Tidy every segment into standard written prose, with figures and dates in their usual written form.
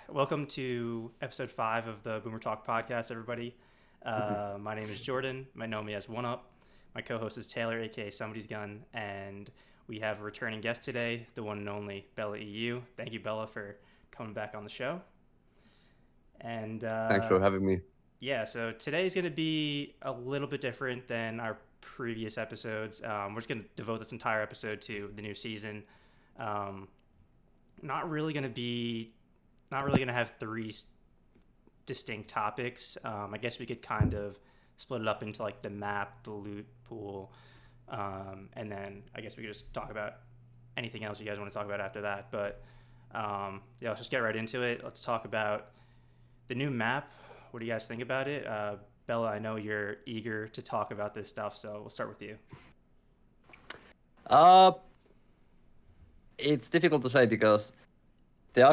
Welcome to episode 5 of the Boomer Talk podcast, everybody. My name is Jordan. You might know me as One Up. My co host is Taylor, aka Somebody's Gun. And we have a returning guest today, the one and only BELAEU. Thank you, Bella, for coming back on the show. And Thanks for having me. yeah, so today's going to be a little bit different than our previous episodes. We're just going to devote this entire episode to the new season. Um, not really going to be not really going to have three distinct topics. I guess we could kind of split it up into like the map, the loot pool, and then I guess we could just talk about anything else you guys want to talk about after that. But yeah, let's just get right into it. Let's talk about the new map. What do you guys think about it? Bella, I know you're eager to talk about this stuff, so we'll start with you. Uh, it's difficult to say because the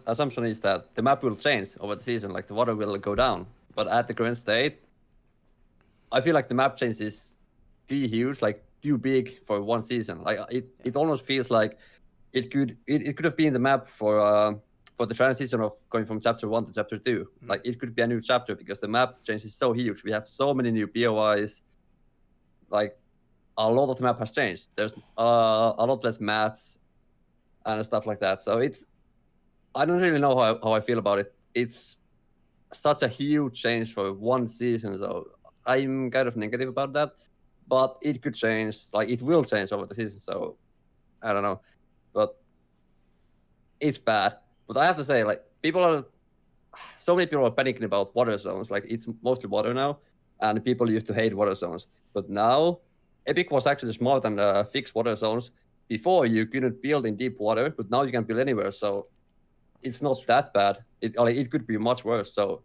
assumption is that the map will change over the season, like the water will go down. But at the current state, I feel like the map change is too huge, like too big for one season. Like it almost feels like it could have been the map for the transition of going from chapter 1 to chapter 2. Like it could be a new chapter because the map change is so huge. We have so many new POIs. Like a lot of the map has changed. There's a lot less mats and stuff like that. So I don't really know how I feel about it. It's such a huge change for one season, so I'm kind of negative about that. But it could change, like it will change over the season. So I don't know, but it's bad. But I have to say, like so many people are panicking about water zones. Like it's mostly water now, and people used to hate water zones. But now, Epic was actually smart and fixed water zones. Before you couldn't build in deep water, but now you can build anywhere. So it's not that bad. It could be much worse. So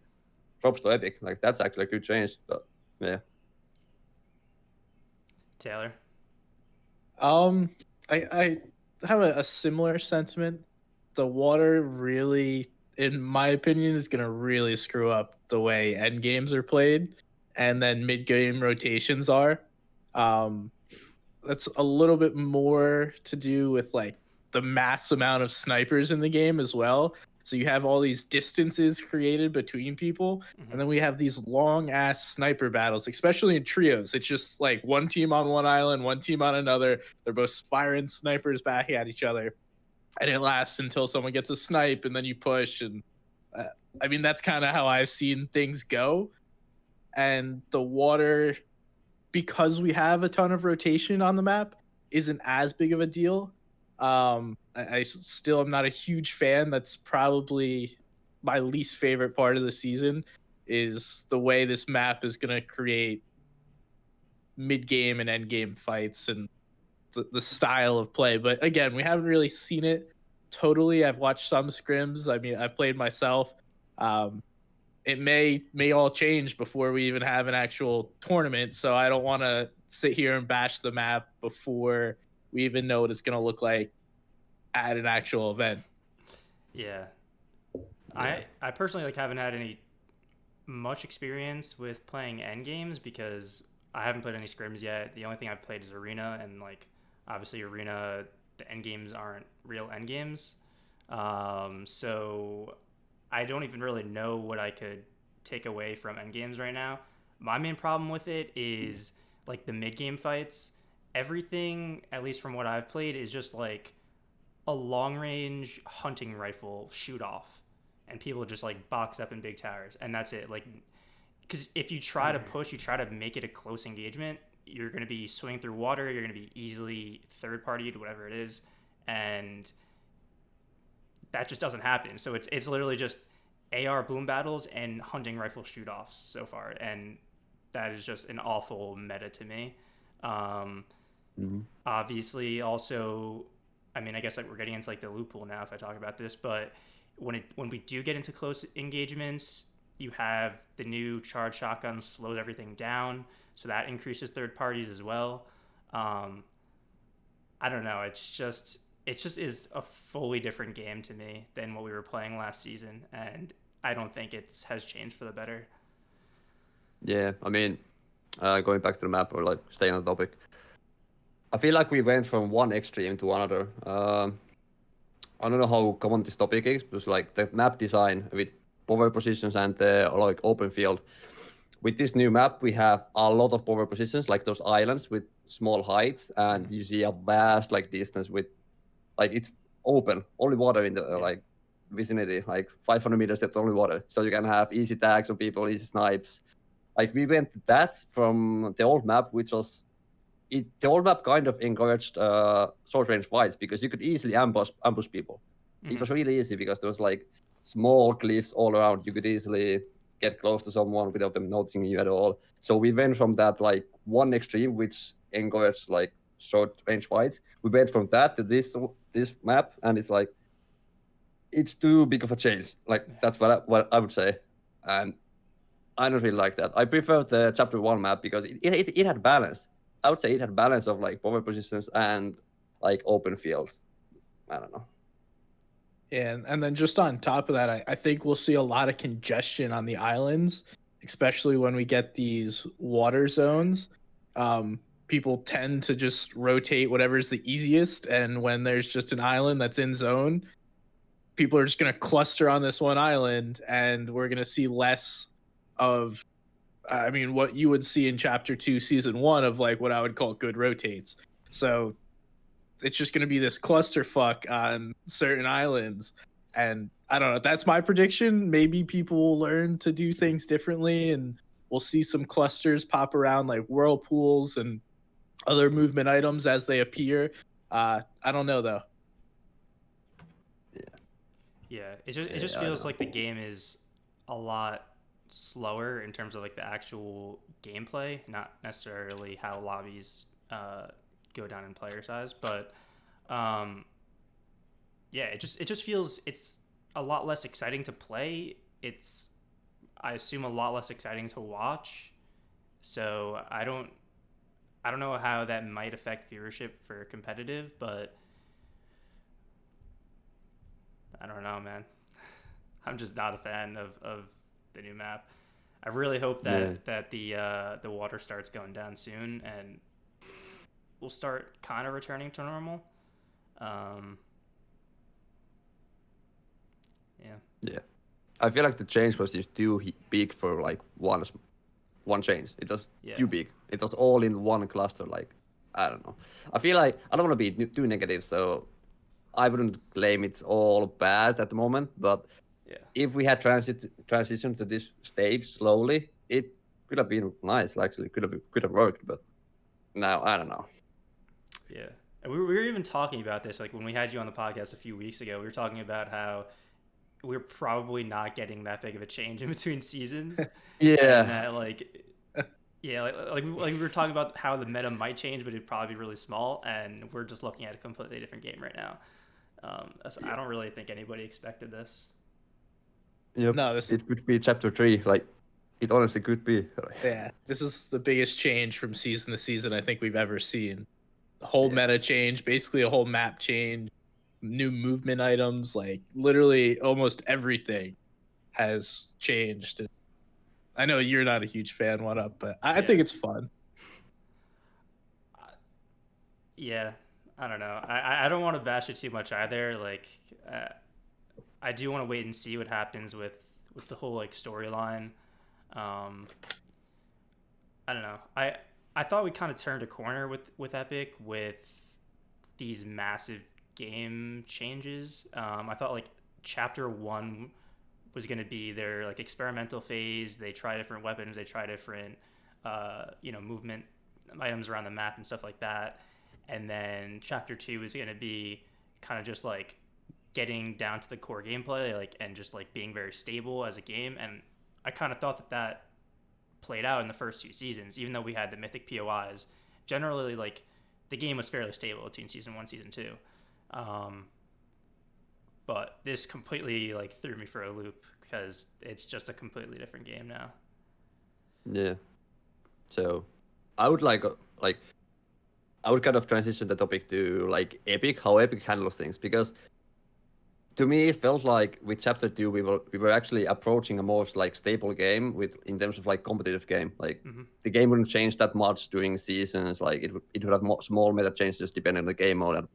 props to Epic. Like that's actually a good change. But yeah. Taylor. Um, I have a similar sentiment. The water really, in my opinion, is gonna really screw up the way end games are played, and then mid game rotations are. Um, that's a little bit more to do with like the mass amount of snipers in the game as well. So you have all these distances created between people, and then we have these long ass sniper battles, especially in trios. It's just like one team on one island, one team on another. They're both firing snipers back at each other, and it lasts until someone gets a snipe, and then you push. And uh, I mean, that's kind of how I've seen things go. And the water, because we have a ton of rotation on the map, isn't as big of a deal. I still am not a huge fan. That's probably my least favorite part of the season, is the way this map is going to create mid game and end game fights and the style of play. But again, we haven't really seen it totally. I've watched some scrims. I mean, I've played myself. It may all change before we even have an actual tournament. So I don't want to sit here and bash the map before we even know what it's going to look like at an actual event. Yeah. I personally like haven't had any much experience with playing end games because I haven't played any scrims yet. The only thing I've played is arena, and like obviously arena, the end games aren't real end games. So I don't even really know what I could take away from end games right now. My main problem with it is like the mid game fights. Everything, at least from what I've played, is just like a long range hunting rifle shoot off, and people just like box up in big towers, and that's it. Like, because if you try to push, you try to make it a close engagement, you're going to be swinging through water, you're going to be easily third partied, whatever it is, and that just doesn't happen. So it's literally just AR boom battles and hunting rifle shoot offs so far, and that is just an awful meta to me. Obviously, also, I mean, I guess like we're getting into like the loot pool now if I talk about this, but when we do get into close engagements, you have the new charge shotgun slows everything down, so that increases third parties as well. I don't know. It just is a fully different game to me than what we were playing last season, and I don't think it has changed for the better. Yeah, I mean, going back to the map or like staying on the topic, I feel like we went from one extreme to another. I don't know how common this topic is, but like the map design with power positions and the like open field. With this new map, we have a lot of power positions, like those islands with small heights, and you see a vast like distance with like it's open, only water in the like vicinity, like 500 meters. That's only water, so you can have easy tags on people, easy snipes. Like we went to that from the old map, which was the old map kind of encouraged short range fights because you could easily ambush people. It was really easy because there was like small cliffs all around. You could easily get close to someone without them noticing you at all. So we went from that like one extreme, which encouraged like short range fights. We went from that to this map, and it's like it's too big of a change. Like that's what I would say, and I don't really like that. I prefer the chapter 1 map because it had balance. I would say it had balance of like power positions and like open fields. I don't know. Yeah, and then just on top of that, I think we'll see a lot of congestion on the islands, especially when we get these water zones. People tend to just rotate whatever's the easiest, and when there's just an island that's in zone, people are just going to cluster on this one island, and we're going to see less of, I mean, what you would see in Chapter 2, Season 1 of like what I would call good rotates. So it's just going to be this clusterfuck on certain islands. And I don't know. That's my prediction. Maybe people will learn to do things differently, and we'll see some clusters pop around like whirlpools and other movement items as they appear. I don't know though. Yeah, it just I feels don't like the game is a lot slower in terms of like the actual gameplay, not necessarily how lobbies go down in player size, but yeah, it just feels it's a lot less exciting to play. It's I assume a lot less exciting to watch. So I don't know how that might affect viewership for competitive, but I don't know, man. I'm just not a fan of the new map. I really hope that the water starts going down soon and we'll start kind of returning to normal. Yeah. Yeah, I feel like the change was just too big for like one change. It was too big. It was all in one cluster. Like I don't know. I feel like I don't want to be too negative, so I wouldn't claim it's all bad at the moment. But if we had transitioned to this stage slowly, it could have been nice. Actually, could have worked. But now I don't know. Yeah. And we were even talking about this like when we had you on the podcast a few weeks ago. We were talking about how we're probably not getting that big of a change in between seasons. Yeah. And that like yeah, like we were talking about how the meta might change, but it'd probably be really small, and we're just looking at a completely different game right now. I don't really think anybody expected this. Yep. No, it could be chapter 3. Like, it honestly could be. Yeah, this is the biggest change from season to season I think we've ever seen. The whole meta change, basically a whole map change, new movement items, like literally almost everything has changed. I know you're not a huge fan, What Up, but I think it's fun. Yeah, I don't know. I don't want to bash it too much either. Like, I do want to wait and see what happens with the whole like storyline. I don't know. I thought we kind of turned a corner with Epic with these massive game changes. I thought like Chapter 1 was going to be their like experimental phase. They try different weapons. They try different movement items around the map and stuff like that. And then Chapter 2 is going to be kind of just like getting down to the core gameplay, like, and just like being very stable as a game. And I kind of thought that played out in the first 2 seasons, even though we had the mythic POIs. Generally, like, the game was fairly stable between season 1, season 2. But this completely like threw me for a loop because it's just a completely different game now. Yeah. So, I would I would kind of transition the topic to like Epic, how Epic handles things, because to me it felt like with Chapter 2 we were actually approaching a more like stable game in terms of like competitive game. Like the game wouldn't change that much during seasons. Like it would have small meta changes depending on the game mode and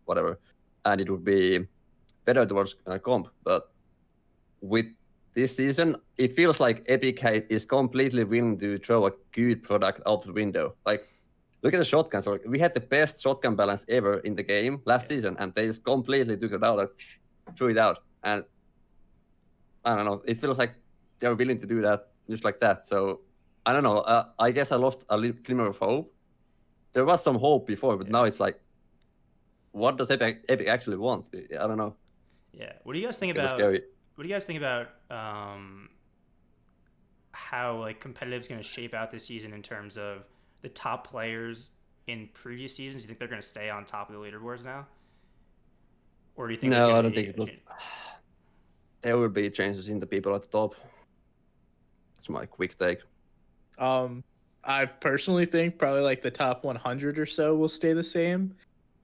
whatever, and it would be better towards comp, but with this season, it feels like Epic is completely willing to throw a good product out the window. Like, look at the shotguns. Like, we had the best shotgun balance ever in the game last season, and they just completely took it out, like, threw it out. And I don't know. It feels like they're willing to do that just like that. So I don't know. I guess I lost a little glimmer of hope. There was some hope before, but now it's like, what does Epic actually want? I don't know. Yeah. What do you guys think It's kind of about? scary. What do you guys think about how like competitive is going to shape out this season in terms of the top players in previous seasons? Do you think they're going to stay on top of the leaderboards now, or do you think there's No, going I to don't be think it a will. change? There will be changes in the people at the top. That's my quick take. I personally think probably like the top 100 or so will stay the same.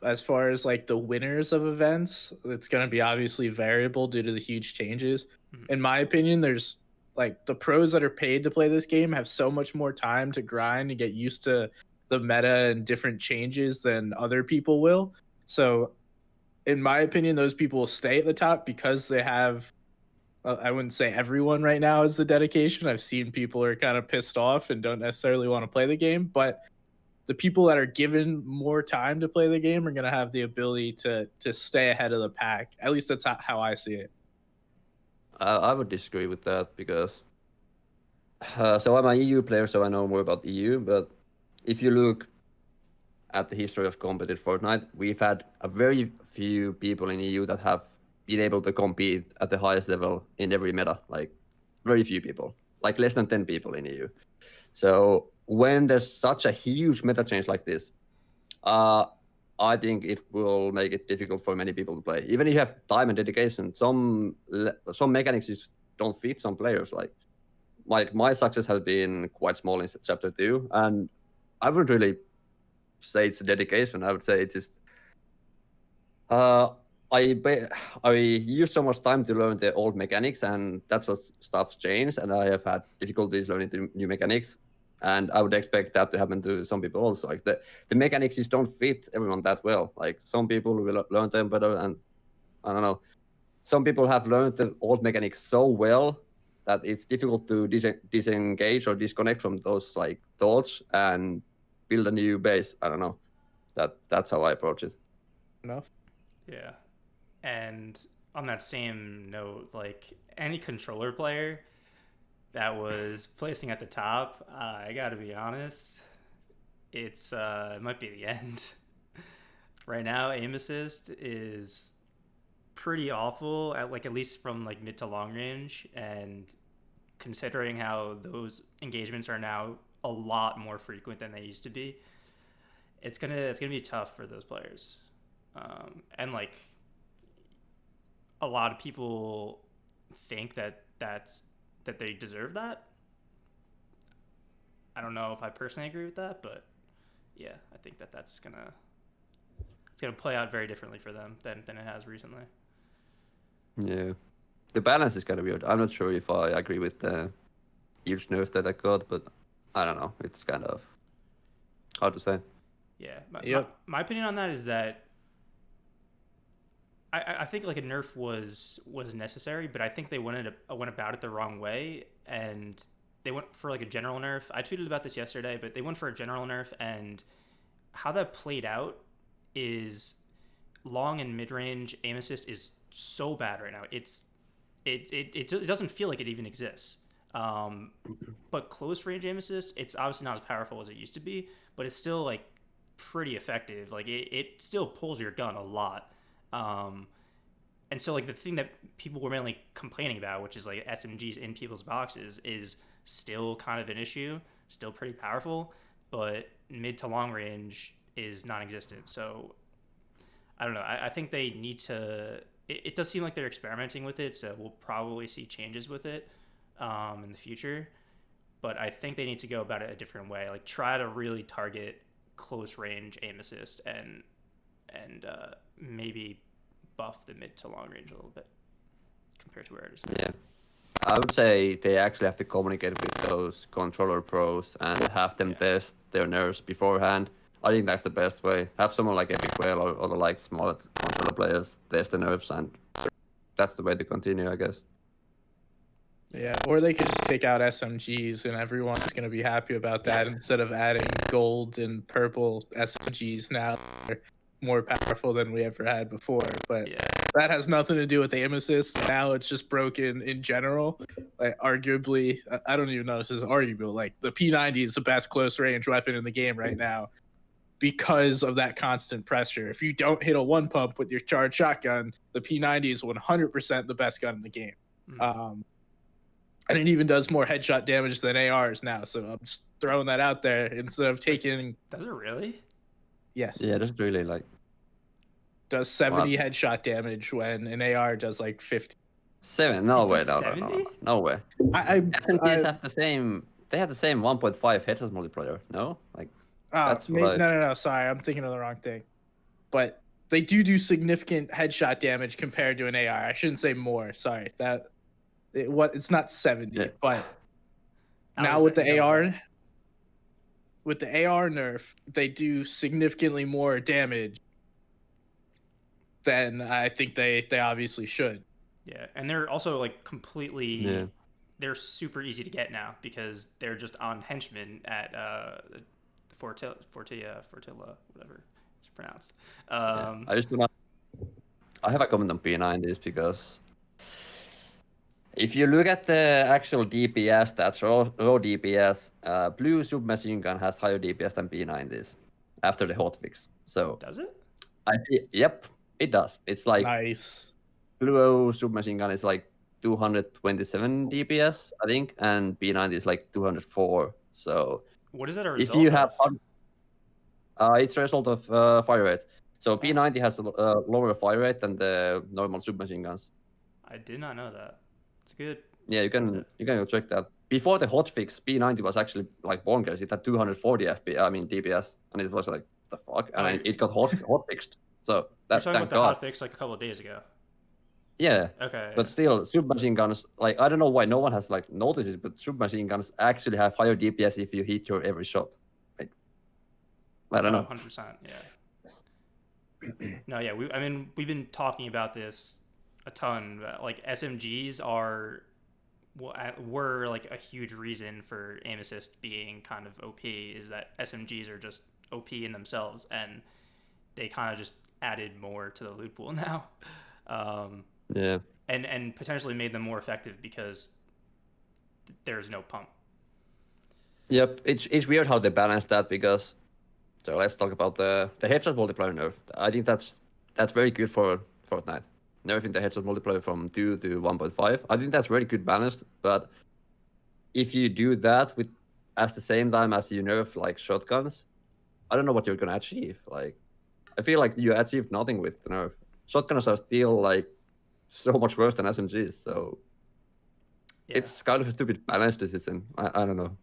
As far as like the winners of events, it's going to be obviously variable due to the huge changes. Mhm. In my opinion, there's like the pros that are paid to play this game have so much more time to grind and get used to the meta and different changes than other people will. So, in my opinion, those people will stay at the top because they have I wouldn't say everyone right now is the dedication. I've seen people are kind of pissed off and don't necessarily want to play the game, but the people that are given more time to play the game are going to have the ability to stay ahead of the pack. At least that's how I see it. I would disagree with that because so I'm an EU player, so I know more about EU. But if you look at the history of competitive Fortnite, we've had a very few people in EU that have been able to compete at the highest level in every meta. Like very few people, like less than 10 people in EU. So when there's such a huge meta change like this, I think it will make it difficult for many people to play. Even if you have time and dedication, some mechanics just don't fit some players. Like my success has been quite small in Ch.2, and I would really say it's a dedication. I would say it's just I use so much time to learn the old mechanics, and that's what stuff's changed. And I have had difficulties learning the new mechanics, and I would expect that to happen to some people also. Like the mechanics just don't fit everyone that well. Like some people will learn them better, and I don't know. Some people have learned the old mechanics so well that it's difficult to disengage or disconnect from those like thoughts and build a new base. I don't know. That's how I approach it. Enough. Yeah. And on that same note, like any controller player that was placing at the top, I got to be honest, it might be the end. Right now, aim assist is pretty awful at least from like mid to long range, and considering how those engagements are now a lot more frequent than they used to be, it's gonna be tough for those players. And like a lot of people think that they deserve that. I don't know if I personally agree with that, but yeah, I think that's gonna play out very differently for them than it has recently. Yeah. The balance is kind of weird. I'm not sure if I agree with the huge nerf that I got, but I don't know. It's kind of hard to say. Yeah, Yep. my opinion on that is that I think like a nerf was necessary, but I think they went about it the wrong way, and they went for like a general nerf. I tweeted about this yesterday, but they went for a general nerf, and how that played out is long and mid range aim assist is so bad right now. It doesn't feel like it even exists. But close range aim assist, it's obviously not as powerful as it used to be, but it's still like pretty effective. Like it still pulls your gun a lot. And so like the thing that people were mainly complaining about, which is like SMGs in people's boxes, is still kind of an issue, still pretty powerful, but mid to long range is non-existent. So I don't know. I think they need to. It does seem like they're experimenting with it, so we'll probably see changes with it in the future. But I think they need to go about it a different way. Like try to really target close range aim assist and maybe buff the mid to long range a little bit compared to where it is. Yeah. I would say they actually have to communicate with those controller pros and have them test their nerfs beforehand. I think that's the best way. Have someone like Epic Whale or like smaller controller players test the nerfs and that's the way to continue, I guess. Yeah, or they could just take out SMGs and everyone's going to be happy about that instead of adding gold and purple SMGs now. They're more powerful than we ever had before. But Yeah. that has nothing to do with aim assist. Now it's just broken in general. Like, arguably, I don't even know if this is arguable. Like, the P90 is the best close range weapon in the game right now because of that constant pressure. If you don't hit a one pump with your charged shotgun, the P90 is 100% the best gun in the game. And it even does more headshot damage than ARs now. So I'm just throwing that out there instead of taking. Does it really? Yes. Yeah, that's really like. Does 70 headshot damage when an AR does like 50. 7? No It way, does no, 70? no way. SMGs have the same. They have the same 1.5 headshot multiplier. No, like. That's what no. Sorry, I'm thinking of the wrong thing. But they do significant headshot damage compared to an AR. I shouldn't say more. Sorry, it's not 70, Yeah. but now with the AR nerf, they do significantly more damage than I think they obviously should. Yeah, and they're also like completely. Yeah. They're super easy to get now because they're just on henchmen at the Fortilla, whatever it's pronounced. I used to not. I have a comment on P90s because if you look at the actual DPS stats, raw DPS, blue submachine gun has higher DPS than P90s after the hotfix. So Does it? Yep, it does. It's like nice. blue submachine gun is like 227 DPS, I think, and P90 is like 204. So what is that a result if you have, it's a result of fire rate. So P90 has a lower fire rate than the normal submachine guns. I did not know that. It's good. Yeah, you can go check that. Before the hotfix, P90 was actually like bonkers. It had 240 DPS, and it was like the fuck, and it got hotfixed. So that's You're talking thank about God. the hotfix like a couple of days ago. Yeah. Okay. But still, submachine guns, like, I don't know why no one has like noticed it, but submachine guns actually have higher DPS if you hit your every shot. Like, I don't know. 100%. Yeah. No, yeah. We've been talking about this a ton. Like SMGs were like a huge reason for aim assist being kind of OP. Is that SMGs are just OP in themselves, and they kind of just added more to the loot pool now. Yeah. And potentially made them more effective because there's no pump. Yep, it's weird how they balance that because. So let's talk about the headshot multiplier nerf. I think that's very good for Fortnite. Nerfing the headshot multiplier from 2 to 1.5. I think that's very good balance. But if you do that with at the same time as you nerf like shotguns, I don't know what you're gonna achieve. Like, I feel like you achieved nothing with the nerf. Shotguns are still like so much worse than SMGs. So it's kind of a stupid balance decision. I don't know.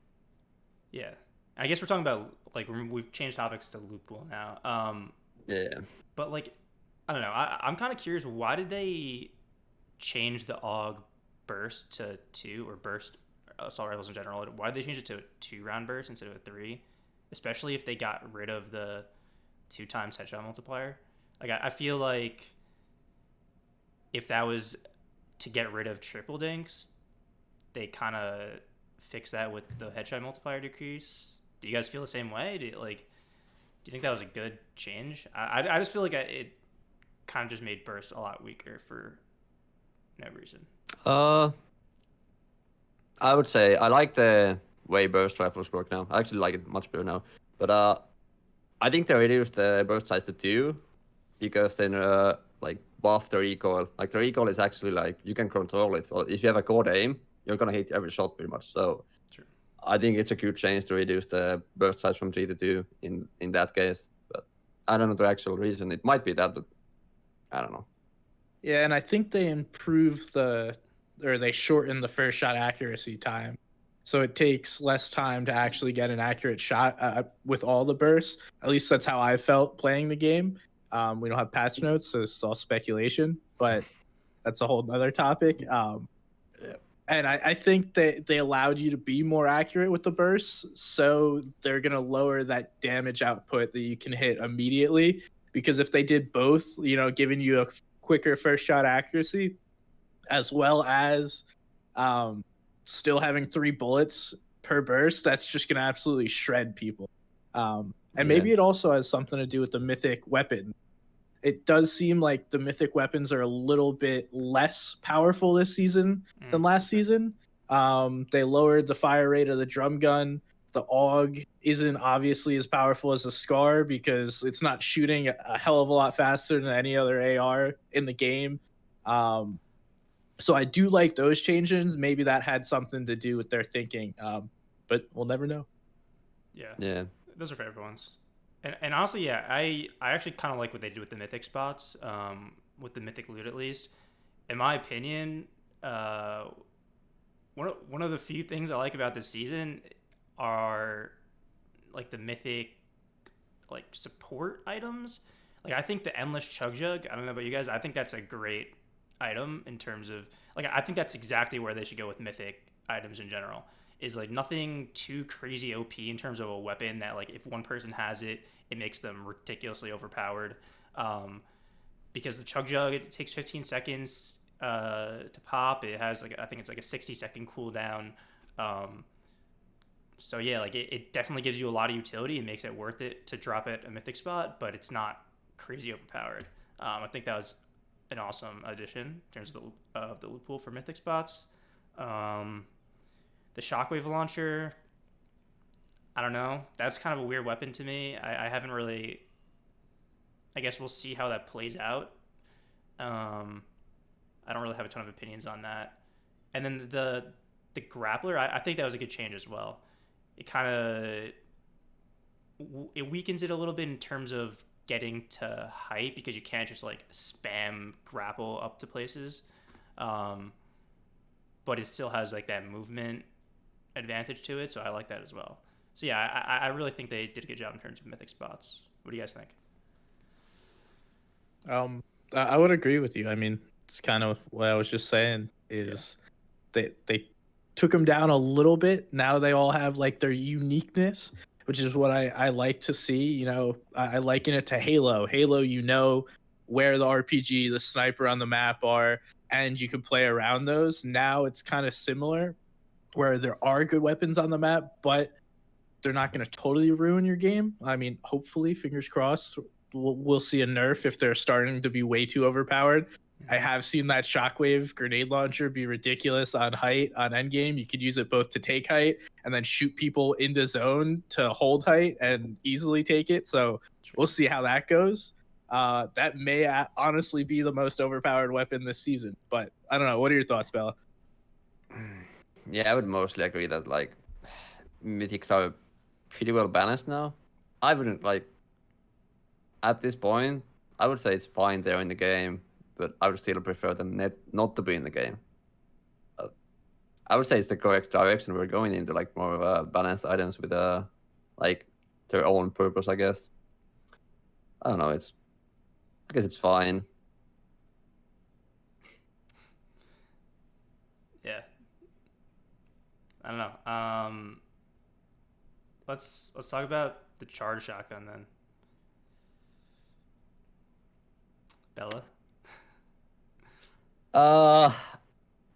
Yeah, I guess we're talking about like we've changed topics to loot pool now. Yeah. But like, I don't know. I'm kind of curious. Why did they change the AUG burst to 2 or burst assault rifles in general? Why did they change it to a 2-round burst instead of a 3? Especially if they got rid of the 2 times headshot multiplier. Like I feel like if that was to get rid of triple dinks, they kind of fix that with the headshot multiplier decrease. Do you guys feel the same way? Do you think that was a good change? I just feel like it kind of just made burst a lot weaker for no reason. I would say I like the way burst rifles work now. I actually like it much better now. But I think they reduced the burst size to 2 because then like buff the recoil. Like the recoil is actually like you can control it. Or if you have a good aim, you're gonna hit every shot pretty much. So True. I think it's a good change to reduce the burst size from 3 to 2 in that case. But I don't know the actual reason. It might be that, but I don't know. Yeah, and I think they improved they shortened the first shot accuracy time. So it takes less time to actually get an accurate shot with all the bursts. At least that's how I felt playing the game. We don't have patch notes, so it's all speculation, but that's a whole other topic. Yeah. And I think that they allowed you to be more accurate with the bursts, so they're going to lower that damage output that you can hit immediately. Because if they did both, giving you a quicker first shot accuracy, as well as um, still having 3 bullets per burst, that's just going to absolutely shred people. And Yeah. maybe it also has something to do with the mythic weapon. It does seem like the mythic weapons are a little bit less powerful this season than last Okay. season. They lowered the fire rate of the drum gun. The AUG isn't obviously as powerful as the SCAR because it's not shooting a hell of a lot faster than any other AR in the game. Um, so I do like those changes. Maybe that had something to do with their thinking, but we'll never know. Yeah, Yeah. those are favorite ones. And honestly, yeah, I actually kind of like what they do with the mythic spots, with the mythic loot at least. In my opinion, uh, one of the few things I like about this season are like the mythic like support items. Like I think the endless chug jug. I don't know about you guys. I think that's a great item in terms of like I think that's exactly where they should go with mythic items in general. Is like nothing too crazy OP in terms of a weapon that like if one person has it, it makes them ridiculously overpowered. Um, because the chug jug it takes 15 seconds to pop. It has like I think it's like a 60-second cooldown. Um, so yeah, like it definitely gives you a lot of utility and makes it worth it to drop at a mythic spot, but it's not crazy overpowered. I think that was an awesome addition in terms of the loot pool for mythic spots. Um, the shockwave launcher, I don't know. That's kind of a weird weapon to me. I haven't really. I guess we'll see how that plays out. Um, I don't really have a ton of opinions on that. And then the grappler, I think that was a good change as well. It kind of it weakens it a little bit in terms of getting to height because you can't just like spam grapple up to places, um, but it still has like that movement advantage to it. So I like that as well. So yeah, I really think they did a good job in terms of mythic spots. What do you guys think? I would agree with you. I mean, it's kind of what I was just saying Yeah, is they took them down a little bit. Now they all have like their uniqueness, which is what I like to see. You know, I liken it to Halo. Halo, you know where the RPG, the sniper on the map are, and you can play around those. Now it's kind of similar, where there are good weapons on the map, but they're not going to totally ruin your game. I mean, hopefully, fingers crossed, we'll see a nerf if they're starting to be way too overpowered. I mm-hmm. have seen that shockwave grenade launcher be ridiculous on height on endgame. You could use it both to take height and then shoot people into zone to hold height and easily take it. So True. we'll see how that goes. That may honestly be the most overpowered weapon this season, but I don't know. What are your thoughts, Bella? Yeah, I would mostly agree that like mythics are pretty well balanced now. I wouldn't like at this point. I would say it's fine they're in the game, but I would still prefer them not to be in the game. Uh, I would say it's the correct direction we're going into, like more of a balanced items with like their own purpose. I guess. I don't know. I guess it's fine. Yeah, I don't know. Let's talk about the charge shotgun then, Bella. Uh,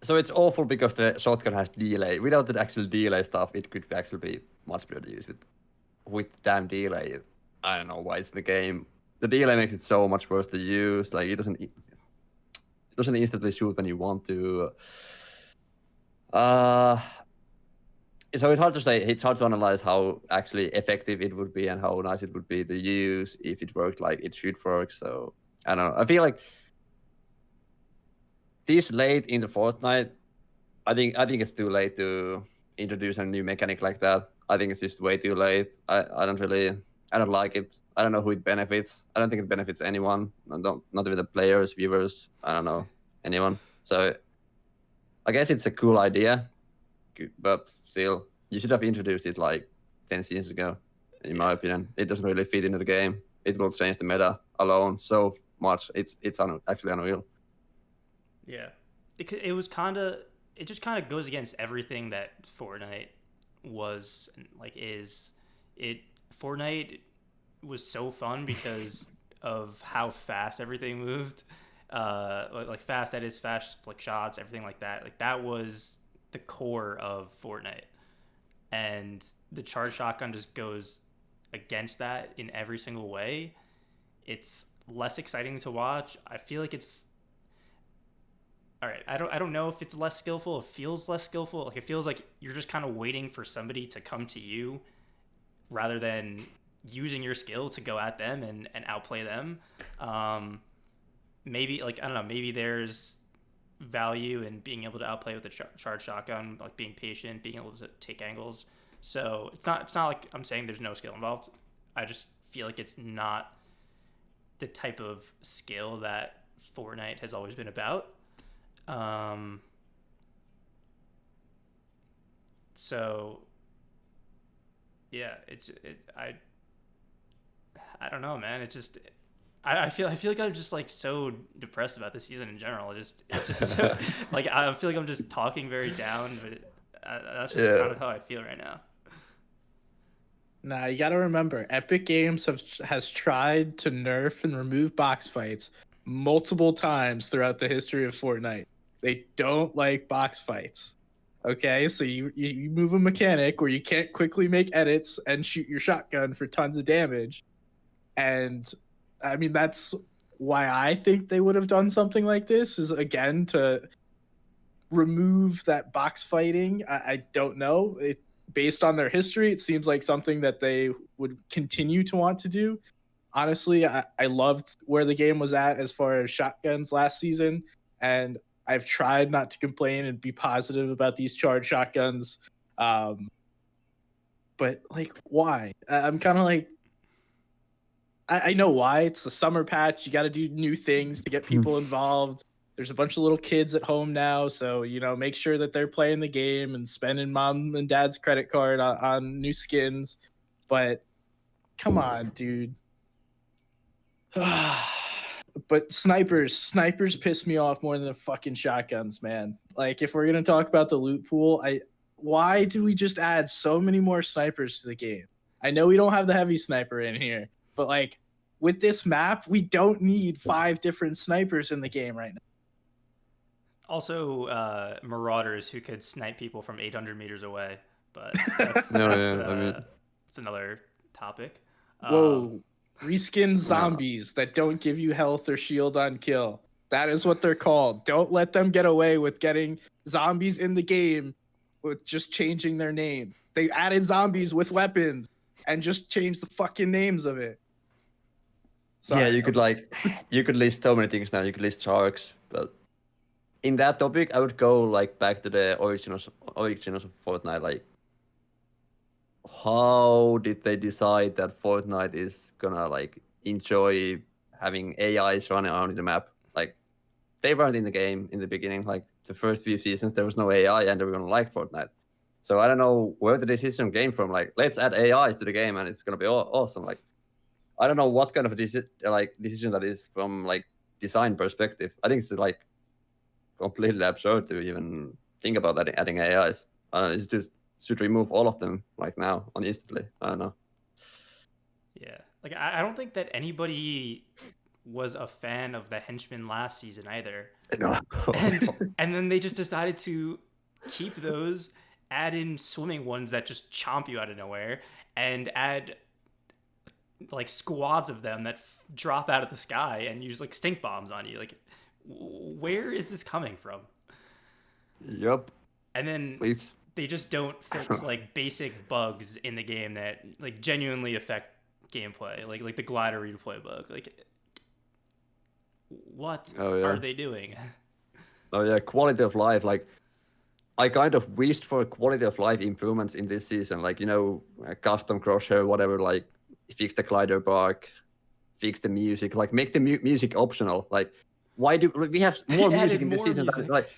so it's awful because the shotgun has delay. Without the actual delay stuff, it could actually be much better to use with damn delay. I don't know why it's in the game. The delay makes it so much worse to use. Like it doesn't instantly shoot when you want to. Uh, so it's hard to say. It's hard to analyze how actually effective it would be and how nice it would be to use if it worked like it should work. So I don't know. I feel like this late in the Fortnite, I think it's too late to introduce a new mechanic like that. I think it's just way too late. I don't like it. I don't know who it benefits. I don't think it benefits anyone. Not even the players, viewers. I don't know anyone. So I guess it's a cool idea, but still, you should have introduced it like 10 seasons ago. In Yeah, my opinion, it doesn't really fit into the game. It will change the meta alone so much. Actually unreal. yeah. It was kind of it just kind of goes against everything that Fortnite was and like is. It Fortnite was so fun because of how fast everything moved like fast edits, fast flick shots, everything like that. Like that was the core of Fortnite, and the charge shotgun just goes against that in every single way. It's less exciting to watch. I feel like it's all right. I don't know if it's less skillful. It feels less skillful. Like it feels like you're just kind of waiting for somebody to come to you rather than using your skill to go at them and outplay them. Maybe like I don't know. Maybe there's value in being able to outplay with a charge shotgun, like being patient, being able to take angles. So it's not like I'm saying there's no skill involved. I just feel like it's not the type of skill that Fortnite has always been about. So yeah, I don't know, man. It just I feel like I'm just like so depressed about the season in general. It just so, like I feel like I'm just talking very down, but that's just kind of how I feel right now. Nah, you got to remember, Epic Games has tried to nerf and remove box fights multiple times throughout the history of Fortnite. They don't like box fights. Okay, so you move a mechanic where you can't quickly make edits and shoot your shotgun for tons of damage. And I mean, that's why I think they would have done something like this, is again to remove that box fighting. I don't know. Based on their history, it seems like something that they would continue to want to do. Honestly, I loved where the game was at as far as shotguns last season, and I've tried not to complain and be positive about these charged shotguns. But like, why? I'm kind of like, I know why. It's the summer patch. You got to do new things to get people involved. There's a bunch of little kids at home now, so make sure that they're playing the game and spending mom and dad's credit card on new skins. But come on, dude. But snipers piss me off more than the fucking shotguns, man. Like if we're gonna talk about the loot pool, why do we just add so many more snipers to the game? I know we don't have the heavy sniper in here, but like with this map, we don't need 5 different snipers in the game right now. Also, marauders who could snipe people from 800 meters away, but that's another topic. Whoa, reskin zombies that don't give you health or shield on kill. That is what they're called. Don't let them get away with getting zombies in the game with just changing their name. They added zombies with weapons and just changed the fucking names of it. Sorry. Yeah, you could list so many things now. You could list sharks, but in that topic, I would go like back to the originals of Fortnite. Like, how did they decide that Fortnite is gonna like enjoy having AIs running around in the map? Like, they weren't in the game in the beginning. Like the first few seasons, there was no AI, and everyone liked Fortnite. So I don't know where the decision came from. Like, let's add AIs to the game, and it's gonna be awesome. Like, I don't know what kind of decision that is from like design perspective. I think it's like completely absurd to even think about adding AIs. I don't know, it's just should remove all of them like now on instantly. I don't know. Yeah, like I don't think that anybody was a fan of the henchmen last season either. No. and then they just decided to keep those, add in swimming ones that just chomp you out of nowhere, and add like squads of them that drop out of the sky and use like stink bombs on you. Like, where is this coming from? Yep. And then they just don't fix like basic bugs in the game that like genuinely affect gameplay, like the glider replay bug. Like, what are they doing? Oh yeah, quality of life. Like, I kind of wished for quality of life improvements in this season. Like, custom crosshair, whatever. Like, fix the glider bug, fix the music. Like, make the music optional. Like, why do we have more music in this season? Like,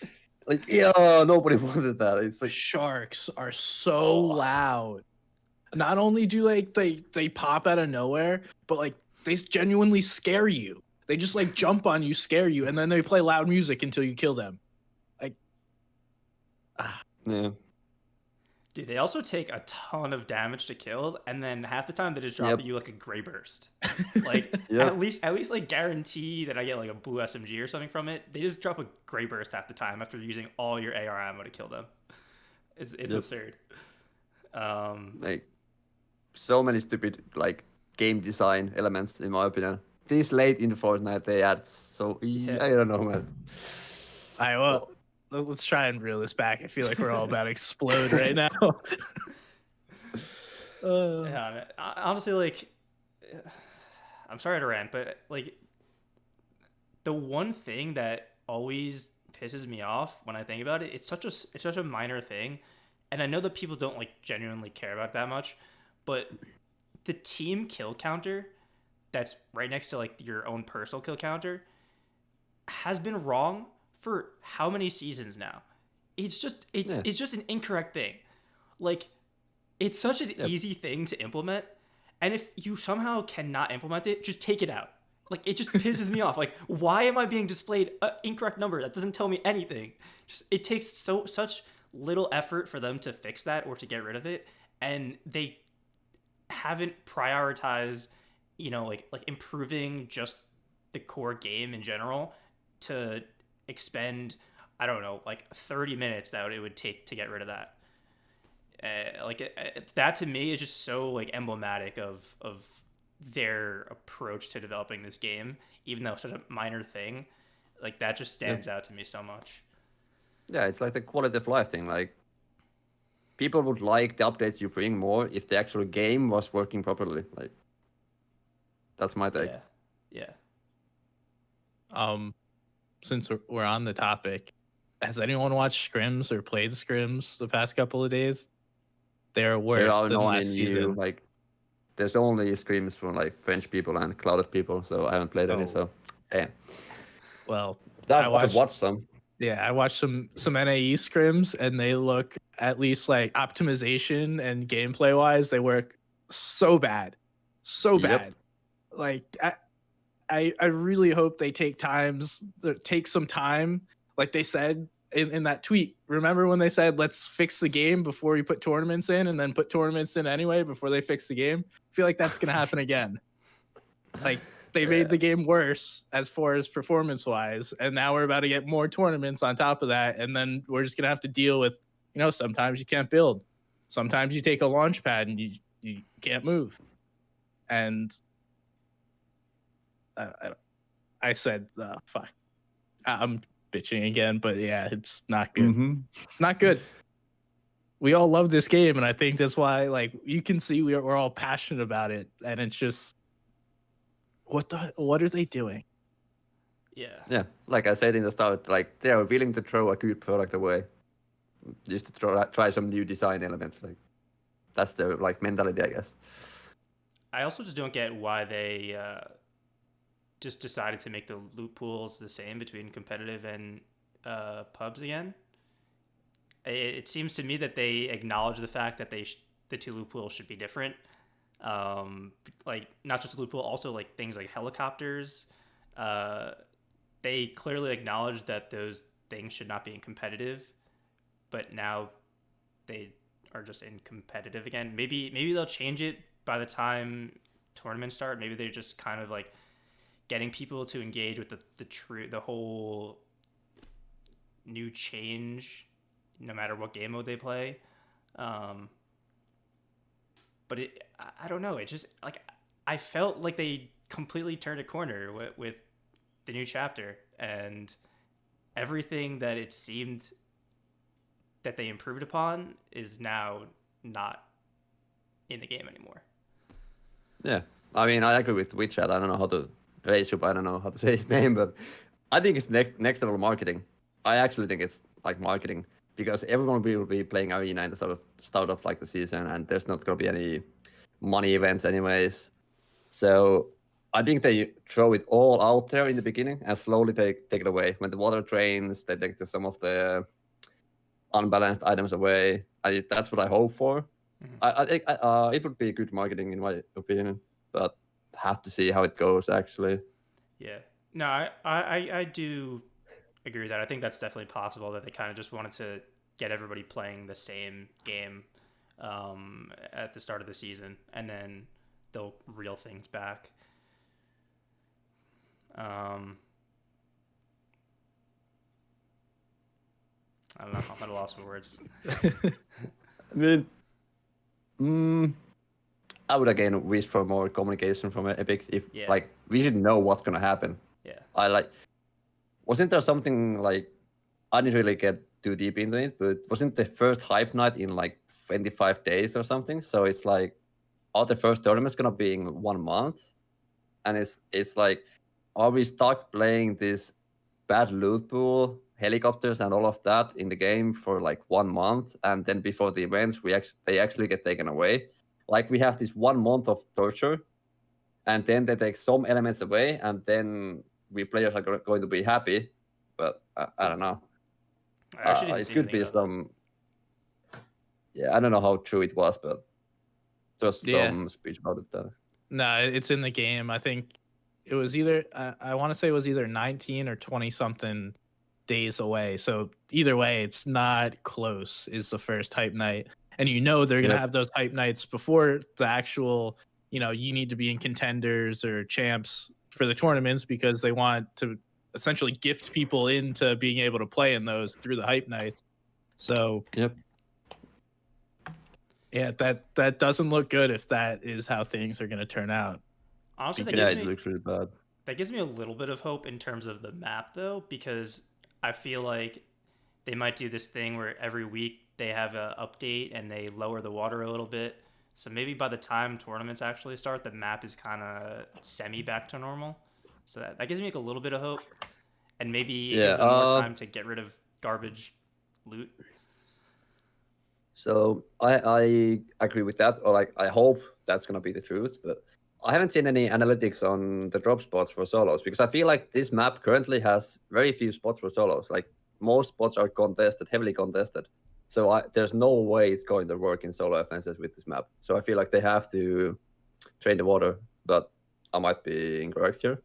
yeah, nobody wanted that. It's like sharks are so loud. Not only do like they pop out of nowhere, but like they genuinely scare you. They just like jump on you, scare you, and then they play loud music until you kill them. Like, yeah. Dude, they also take a ton of damage to kill, and then half the time they just drop Yep. you like a gray burst. Like Yep. at least like guarantee that I get like a blue SMG or something from it. They just drop a gray burst half the time after using all your AR ammo to kill them. It's Yep. absurd. Like so many stupid like game design elements in my opinion. This late in Fortnite they add so Yeah. I don't know, man. I well, let's try and reel this back. I feel like we're all about to explode right now. Yeah, man. Honestly, like, I'm sorry to rant, but like, the one thing that always pisses me off when I think about it, it's such a minor thing, and I know that people don't like genuinely care about it that much, but the team kill counter that's right next to like your own personal kill counter has been wrong for how many seasons now? Yeah. It's just an incorrect thing. Like it's such an Yep. easy thing to implement, and if you somehow cannot implement it, just take it out. Like it just pisses me off. Like why am I being displayed an incorrect number that doesn't tell me anything? Just it takes such little effort for them to fix that or to get rid of it, and they haven't prioritized, like improving just the core game in general to expend, I don't know, like 30 minutes that it would take to get rid of that. That to me is just so like emblematic of their approach to developing this game, even though it's such a minor thing. Like that just Yeah. stands out to me so much. Yeah, it's like the quality of life thing. Like people would like the updates you bring more if the actual game was working properly. Like that's my take. Yeah, yeah. Since we're on the topic, has anyone watched scrims or played scrims the past couple of days? They're There worse are than only last new season. like there's only screams from like French people and clouded people, so I haven't played any. Oh, So yeah, well, I I've watched. watched some. Yeah, I watched some NAE scrims, and they look, at least like optimization and gameplay wise, they work so bad, so Yep. bad. Like I really hope they take some time, like they said in that tweet. Remember when they said let's fix the game before you put tournaments in, and then put tournaments in anyway before they fix the game? I feel like that's gonna happen again. Like they Yeah. made the game worse as far as performance wise, and now we're about to get more tournaments on top of that, and then we're just gonna have to deal with, sometimes you can't build, sometimes you take a launch pad and you can't move, and I said fuck, I'm bitching again, but yeah, it's not good. Mm-hmm. It's not good. We all love this game, and I think that's why, like, you can see we're all passionate about it, and it's just what are they doing? Yeah. Yeah, like I said in the start, like they are willing to throw a good product away just to try some new design elements. Like that's their like mentality, I guess. I also just don't get why they just decided to make the loot pools the same between competitive and pubs again. It seems to me that they acknowledge the fact that the two loot pools should be different. Like not just loot pool, also like things like helicopters. Uh, they clearly acknowledge that those things should not be in competitive, but now they are just in competitive again. Maybe they'll change it by the time tournaments start. Maybe they're just kind of like getting people to engage with the whole new change, no matter what game mode they play. Um, but I don't know. It just like I felt like they completely turned a corner with the new chapter, and everything that it seemed that they improved upon is now not in the game anymore. Yeah, I mean I agree with WeChat. I don't know how to raise up. I don't know how to say his name, but I think it's next level marketing. I actually think it's like marketing because everyone will be playing arena in the start of like the season, and there's not gonna be any money events anyways. So I think they throw it all out there in the beginning and slowly take it away. When the water drains, they take some of the unbalanced items away. That's what I hope for. Mm-hmm. I think it would be good marketing in my opinion, but have to see how it goes actually. Yeah. No, I do agree with that. I think that's definitely possible that they kind of just wanted to get everybody playing the same game at the start of the season, and then they'll reel things back. I don't know. I'm at a loss for words. I mean, I would again wish for more communication from Epic. If Yeah. like we should know what's gonna happen. Yeah. Wasn't there something like I didn't really get too deep into it, but wasn't the first hype night in like 25 days or something? So it's like all the first tournaments gonna be in 1 month, and it's like, are we stuck playing this bad loot pool, helicopters, and all of that in the game for like 1 month, and then before the events, they actually get taken away? Like we have this 1 month of torture, and then they take some elements away, and then we players are going to be happy. But I don't know. I actually didn't It see could anything be about that. some. Yeah, I don't know how true it was, but just Yeah. some speech about it. No, it's in the game. I think it was either I want to say it was either 19 or 20 something days away. So either way, it's not close. Is the first hype night, and you know they're gonna Yep. have those hype nights before the actual. You need to be in contenders or champs for the tournaments because they want to essentially gift people into being able to play in those through the hype nights. So Yep. yeah, that doesn't look good if that is how things are going to turn out. Honestly, Because- Yeah, it looks really bad. that gives me a little bit of hope in terms of the map, though, because I feel like they might do this thing where every week they have an update and they lower the water a little bit. So maybe by the time tournaments actually start, the map is kind of semi back to normal. So that gives me like a little bit of hope, and maybe it gives them more time to get rid of garbage loot. So I agree with that, or like I hope that's gonna be the truth, but I haven't seen any analytics on the drop spots for solos because I feel like this map currently has very few spots for solos. Like most spots are contested, heavily contested. So there's no way it's going to work in solo offenses with this map. So I feel like they have to train the water, but I might be incorrect here.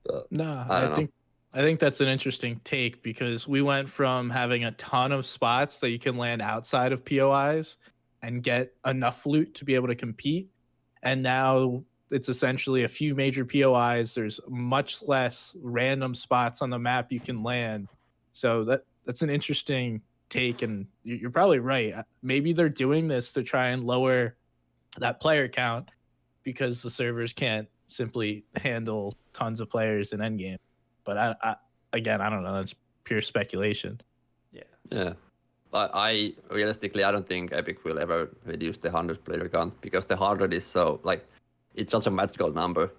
But No, I don't know. I think that's an interesting take because we went from having a ton of spots that you can land outside of POIs and get enough loot to be able to compete, and now it's essentially a few major POIs. There's much less random spots on the map you can land. So that's an interesting take, and you're probably right. Maybe they're doing this to try and lower that player count because the servers can't simply handle tons of players in endgame. But again, I don't know. That's pure speculation. Yeah. Yeah. I realistically, I don't think Epic will ever reduce the 100 player count because the 100 is so like it's such a magical number.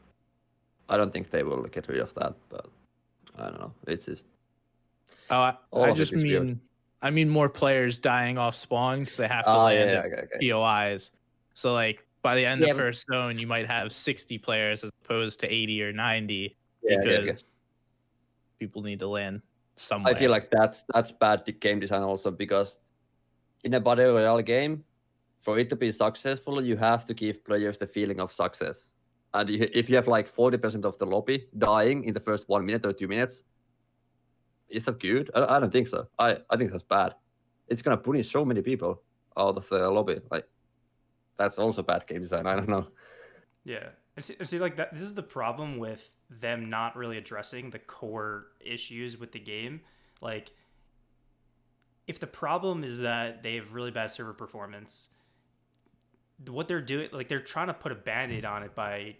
I don't think they will get rid of that, but I don't know. It's just Oh, all I of it just is weird. mean I mean more players dying off spawn because they have to Ah, land yeah, at okay. POIs. So like by the end Yeah, of first zone, you might have 60 players as opposed to 80 or 90 Yeah, because people need to land I somewhere. feel like that's bad game design also because in a battle royale game, for it to be successful, you have to give players the feeling of success. And if you have like 40% of the lobby dying in the first 1 minute or 2 minutes, is that good? I don't think so. I think that's bad. It's gonna punish so many people out of the lobby. Like that's also bad game design. I don't know. Yeah. And see, like that. This is the problem with them not really addressing the core issues with the game. Like, if the problem is that they have really bad server performance, what they're doing, like they're trying to put a band-aid on it by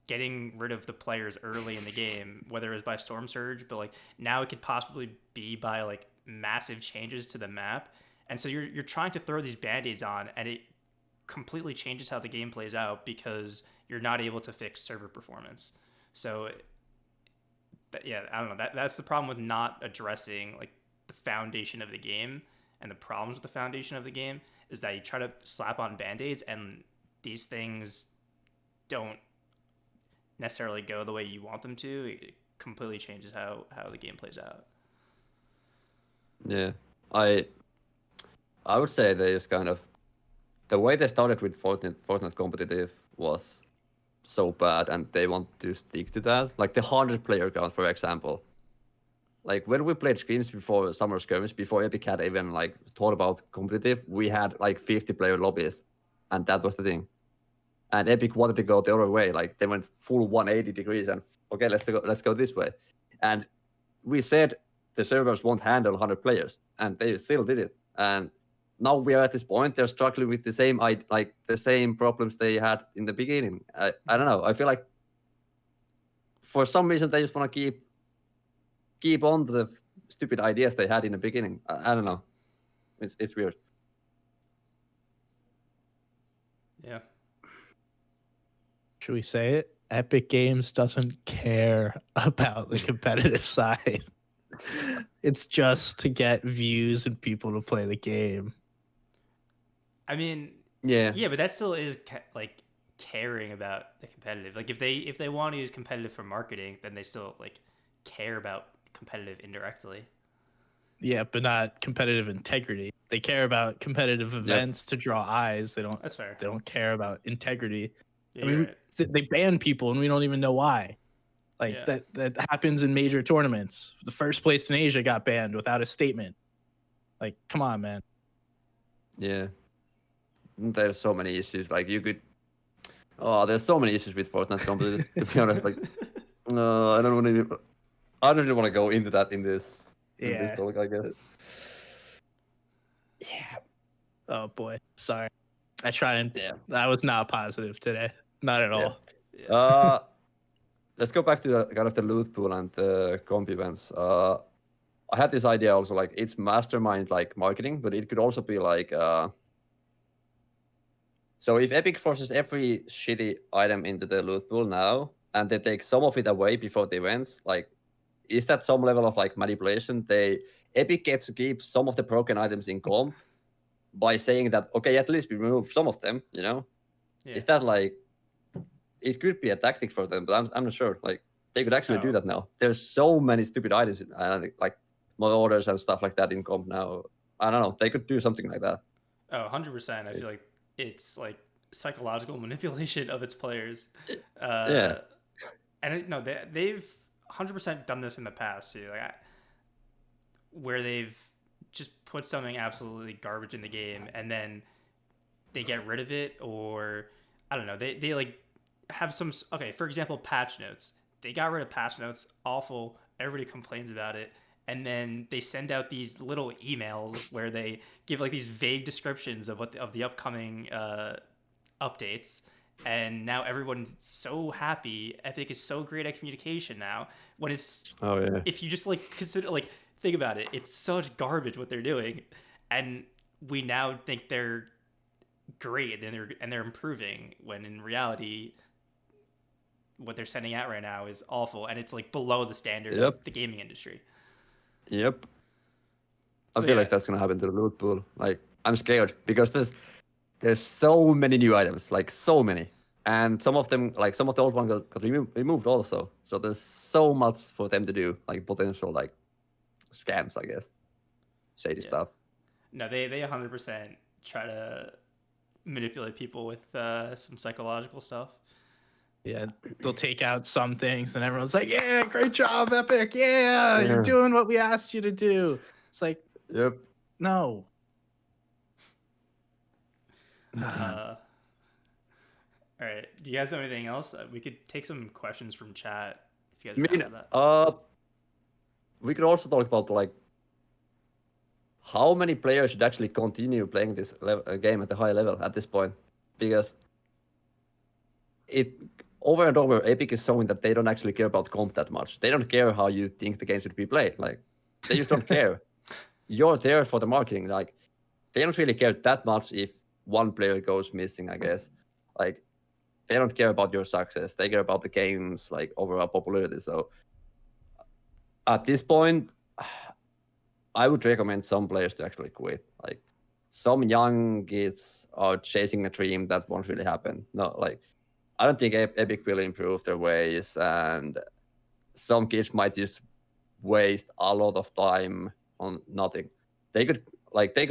getting rid of the players early in the game, whether it was by storm surge, but like now it could possibly be by like massive changes to the map. And so you're trying to throw these band-aids on, and it completely changes how the game plays out because you're not able to fix server performance. So yeah, I don't know. That's the problem with not addressing like the foundation of the game, and the problems with the foundation of the game is that you try to slap on band-aids and these things don't necessarily go the way you want them to. It completely changes how the game plays out. Yeah, I would say they just kind of the way they started with Fortnite competitive was so bad, and they want to stick to that. Like the 100 player count, for example. Like when we played scrims before summer skirmish, before Epic had even like thought about competitive, we had like 50-player lobbies, and that was the thing. And Epic wanted to go the other way, like they went full 180 degrees, and okay, let's go this way. And we said the servers won't handle 100 players, and they still did it. And now we are at this point; they're struggling with the same problems they had in the beginning. I don't know. I feel like for some reason they just want to keep on the stupid ideas they had in the beginning. I don't know. It's weird. Yeah. Should we say it? Epic Games doesn't care about the competitive side. It's just to get views and people to play the game. I mean, Yeah. yeah, but that still is like caring about the competitive. Like if they want to use competitive for marketing, then they still like care about competitive indirectly. Yeah, but not competitive integrity. They care about competitive events to draw eyes. They don't. That's fair. They don't care about integrity. Yeah, I mean, right. they ban people and we don't even know why. Like Yeah. that happens in major tournaments. The first place in Asia got banned without a statement. Like, come on, man. Yeah. There's so many issues. Like you could. Oh, there's so many issues with Fortnite competitive. To be honest, like, I don't want to. I don't really want to go into that in this talk, I guess. Yeah. Oh boy. Sorry. I try and. Yeah. I was not positive today. Not at all. Yeah. Let's go back to the kind of the loot pool and the comp events. I had this idea also, like it's mastermind like marketing, but it could also be like so if Epic forces every shitty item into the loot pool now and they take some of it away before the events, like is that some level of like manipulation? Epic gets to keep some of the broken items in comp by saying that okay, at least we remove some of them, you know? Yeah. Is that like it could be a tactic for them, but I'm not sure. Like they could actually do that now. There's so many stupid items, like mod orders and stuff like that in comp now. I don't know. They could do something like that. Oh, 100%. I feel like it's like psychological manipulation of its players. Yeah. And no, they've 100% done this in the past too. Like where they've just put something absolutely garbage in the game and then they get rid of it, or I don't know. They like have some, okay, for example, patch notes. They got rid of patch notes. Awful. Everybody complains about it. And then they send out these little emails where they give like these vague descriptions of of the upcoming updates. And now everyone's so happy. Epic is so great at communication now. When it's if you just like consider, like, think about it, it's such garbage what they're doing, and we now think they're great and they're improving, when in reality what they're sending out right now is awful, and it's like below the standard of the gaming industry. Yep. So, I feel like that's gonna happen to the loot pool. Like I'm scared because there's so many new items, like so many, and some of them, like some of the old ones got removed also. So there's so much for them to do, like potential like scams, I guess, shady stuff. No, they 100% try to manipulate people with some psychological stuff. Yeah, they'll take out some things, and everyone's like, "Yeah, great job, Epic! Yeah, you're doing what we asked you to do." It's like, no. All right. Do you guys have anything else? We could take some questions from chat if you guys have that. We could also talk about like how many players should actually continue playing this game at a high level at this point, because it over and over, Epic is showing that they don't actually care about comp that much. They don't care how you think the game should be played. Like they just don't care. You're there for the marketing. Like they don't really care that much if one player goes missing, I guess. Like they don't care about your success. They care about the game's like overall popularity. So at this point, I would recommend some players to actually quit. Like some young kids are chasing a dream that won't really happen. No, like I don't think Epic will improve their ways, and some kids might just waste a lot of time on nothing. They could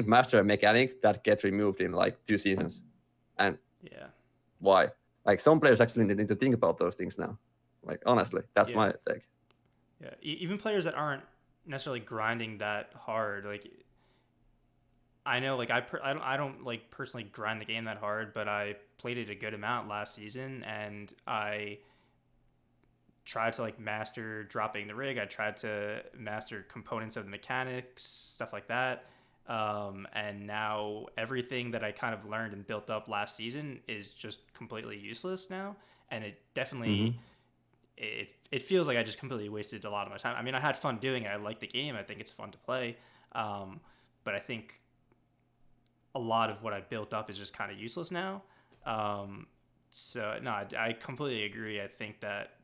master a mechanic that gets removed in like 2 seasons, and why? Like some players actually need to think about those things now. Like honestly, that's my take. Yeah, even players that aren't necessarily grinding that hard. Like I know, like I don't like personally grind the game that hard, but I played it a good amount last season, and I tried to like master dropping the rig. I tried to master components of the mechanics, stuff like that. And now everything that I kind of learned and built up last season is just completely useless now. And it definitely Hmm. it feels like I just completely wasted a lot of my time. I mean, I had fun doing it. I like the game. I think it's fun to play. Um, but I think a lot of what I built up is just kind of useless now. Um, so no, I completely agree. I think that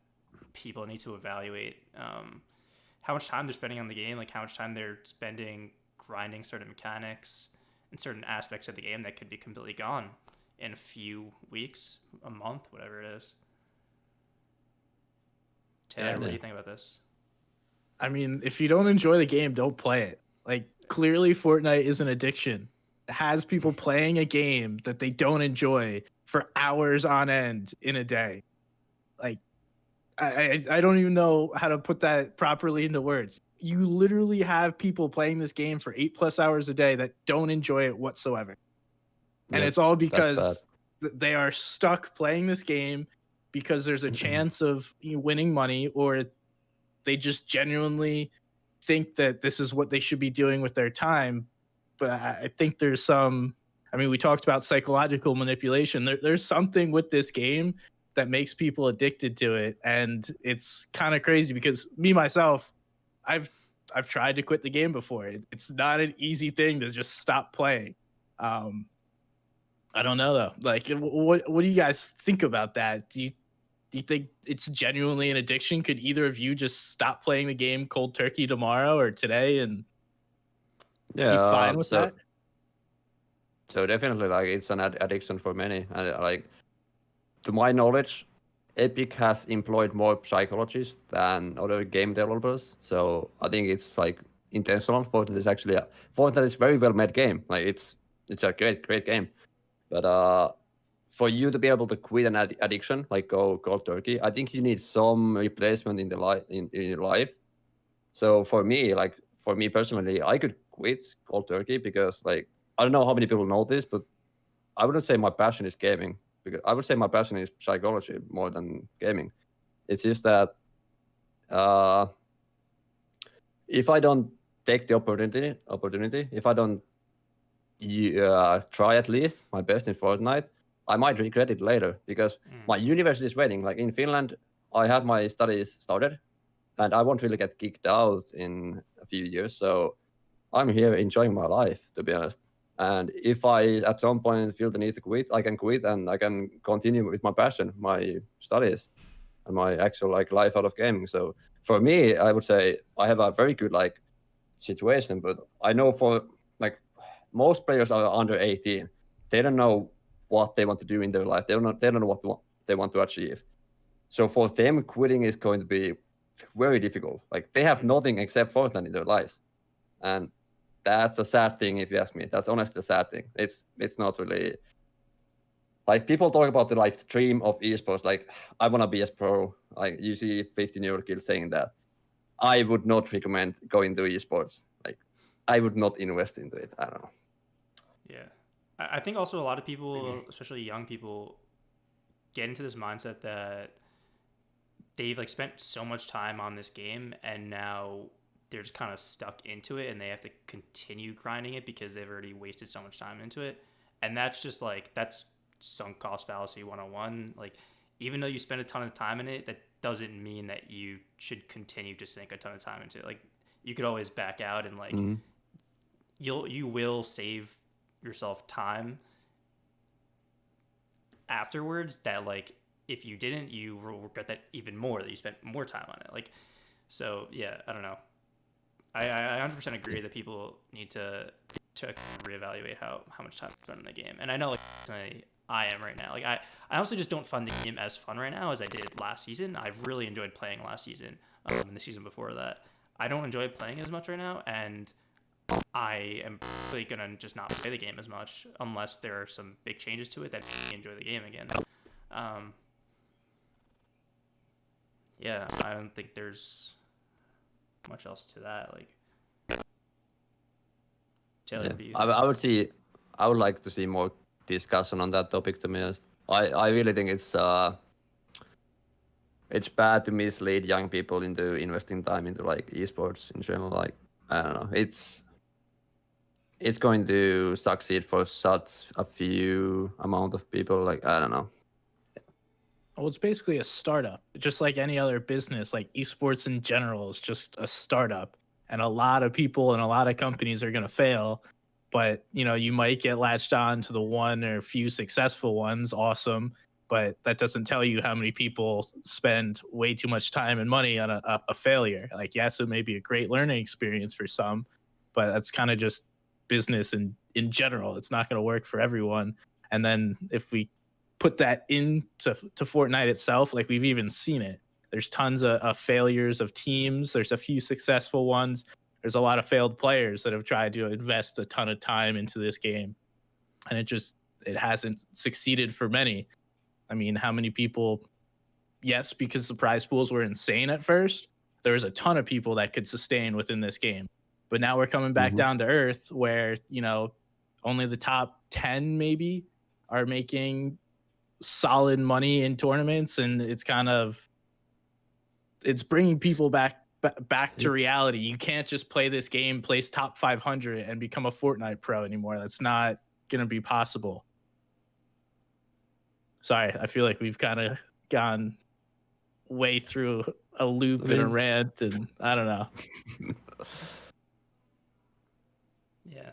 people need to evaluate how much time they're spending on the game, like how much time they're spending grinding certain mechanics and certain aspects of the game that could be completely gone in a few weeks, a month, whatever it is. Yeah. Taylor, what do Yeah. you think about this? I mean, if you don't enjoy the game, don't play it. Like, clearly, Fortnite is an addiction. It has people playing a game that they don't enjoy for hours on end in a day. Like, I don't even know how to put that properly into words. You literally have people playing this game for 8+ hours a day that don't enjoy it whatsoever. And Yep. it's all That's bad. because they are stuck playing this game because there's a chance of winning money, or they just genuinely think that this is what they should be doing with their time. But I think there's some, I mean, we talked about psychological manipulation. There's something with this game that makes people addicted to it. And it's kind of crazy because me, myself, I've, I've tried to quit the game before. It's not an easy thing to just stop playing. Um, I don't know though. Like, what do you guys think about that? Do you think it's genuinely an addiction? Could either of you just stop playing the game cold turkey tomorrow or today and Yeah. be fine with that? So definitely, like it's an addiction for many, and like to my knowledge, Epic has employed more psychologists than other game developers. So I think it's like intentional. Fortnite is very well made game. Like it's a great game. But for you to be able to quit an addiction, like go cold turkey, I think you need some replacement in the life in your life. So for me personally, I could quit cold turkey because like I don't know how many people know this, but I wouldn't say my passion is gaming because I would say my passion is psychology more than gaming. It's just that uh, if I don't take the opportunity, if I don't try at least my best in Fortnite, I might regret it later because Mm. my university is waiting. Like in Finland, I had my studies started, and I won't really get kicked out in a few years. So I'm here enjoying my life, to be honest. And if I at some point feel the need to quit, I can quit and I can continue with my passion, my studies, and my actual like life out of gaming. So for me, I would say I have a very good like situation, but I know for like most players are under 18. They don't know what they want to do in their life. They don't know what they want to achieve. So for them, quitting is going to be very difficult. Like they have nothing except Fortnite in their lives, and that's a sad thing if you ask me. That's honestly a sad thing. It's not really like people talk about the like dream of esports. Like I want to be a pro. Like you see 15-year-old kids saying that. I would not recommend going to esports. Like I would not invest into it. I don't know. Yeah. I think also a lot of people, especially young people, get into this mindset that they've like spent so much time on this game and now they're just kind of stuck into it and they have to continue grinding it because they've already wasted so much time into it. And that's just like that's sunk cost fallacy 101. Like even though you spend a ton of time in it, that doesn't mean that you should continue to sink a ton of time into it. Like you could always back out and like Mhm. you will save yourself time afterwards that like if you didn't you will regret that even more that you spent more time on it. Like so yeah, I don't know. I 100% agree that people need to reevaluate how much time spent in the game. And I know like I am right now. Like I honestly just don't find the game as fun right now as I did last season. I've really enjoyed playing last season, and the season before that. I don't enjoy playing as much right now, and I am probably gonna just not play the game as much unless there are some big changes to it that make me enjoy the game again. Um, yeah, I don't think there's much else to that. Like, Taylor, Yeah. what do you think? I would like to see more discussion on that topic, to be honest. I really think it's bad to mislead young people into investing time into like esports in general. Like, I don't know. It's going to succeed for such a few amount of people. Like, I don't know. Well, it's basically a startup, just like any other business. Like esports in general is just a startup, and a lot of people and a lot of companies are going to fail. But you might get latched on to the one or few successful ones. Awesome, but that doesn't tell you how many people spend way too much time and money on a failure. Like, yes, it may be a great learning experience for some, but that's kind of just business in general. It's not going to work for everyone. And then if we put that into Fortnite itself, like we've even seen it. There's tons of failures of teams. There's a few successful ones. There's a lot of failed players that have tried to invest a ton of time into this game, and it hasn't succeeded for many. I mean, how many people? Yes, because the prize pools were insane at first. There was a ton of people that could sustain within this game, but now we're coming back down to earth where only the top 10 maybe are making solid money in tournaments, and it's bringing people back to reality. You can't just play this game, place top 500 and become a Fortnite pro anymore. That's not going to be possible. Sorry, I feel like we've kind of gone way through a loop and a rant, and I don't know. Yeah.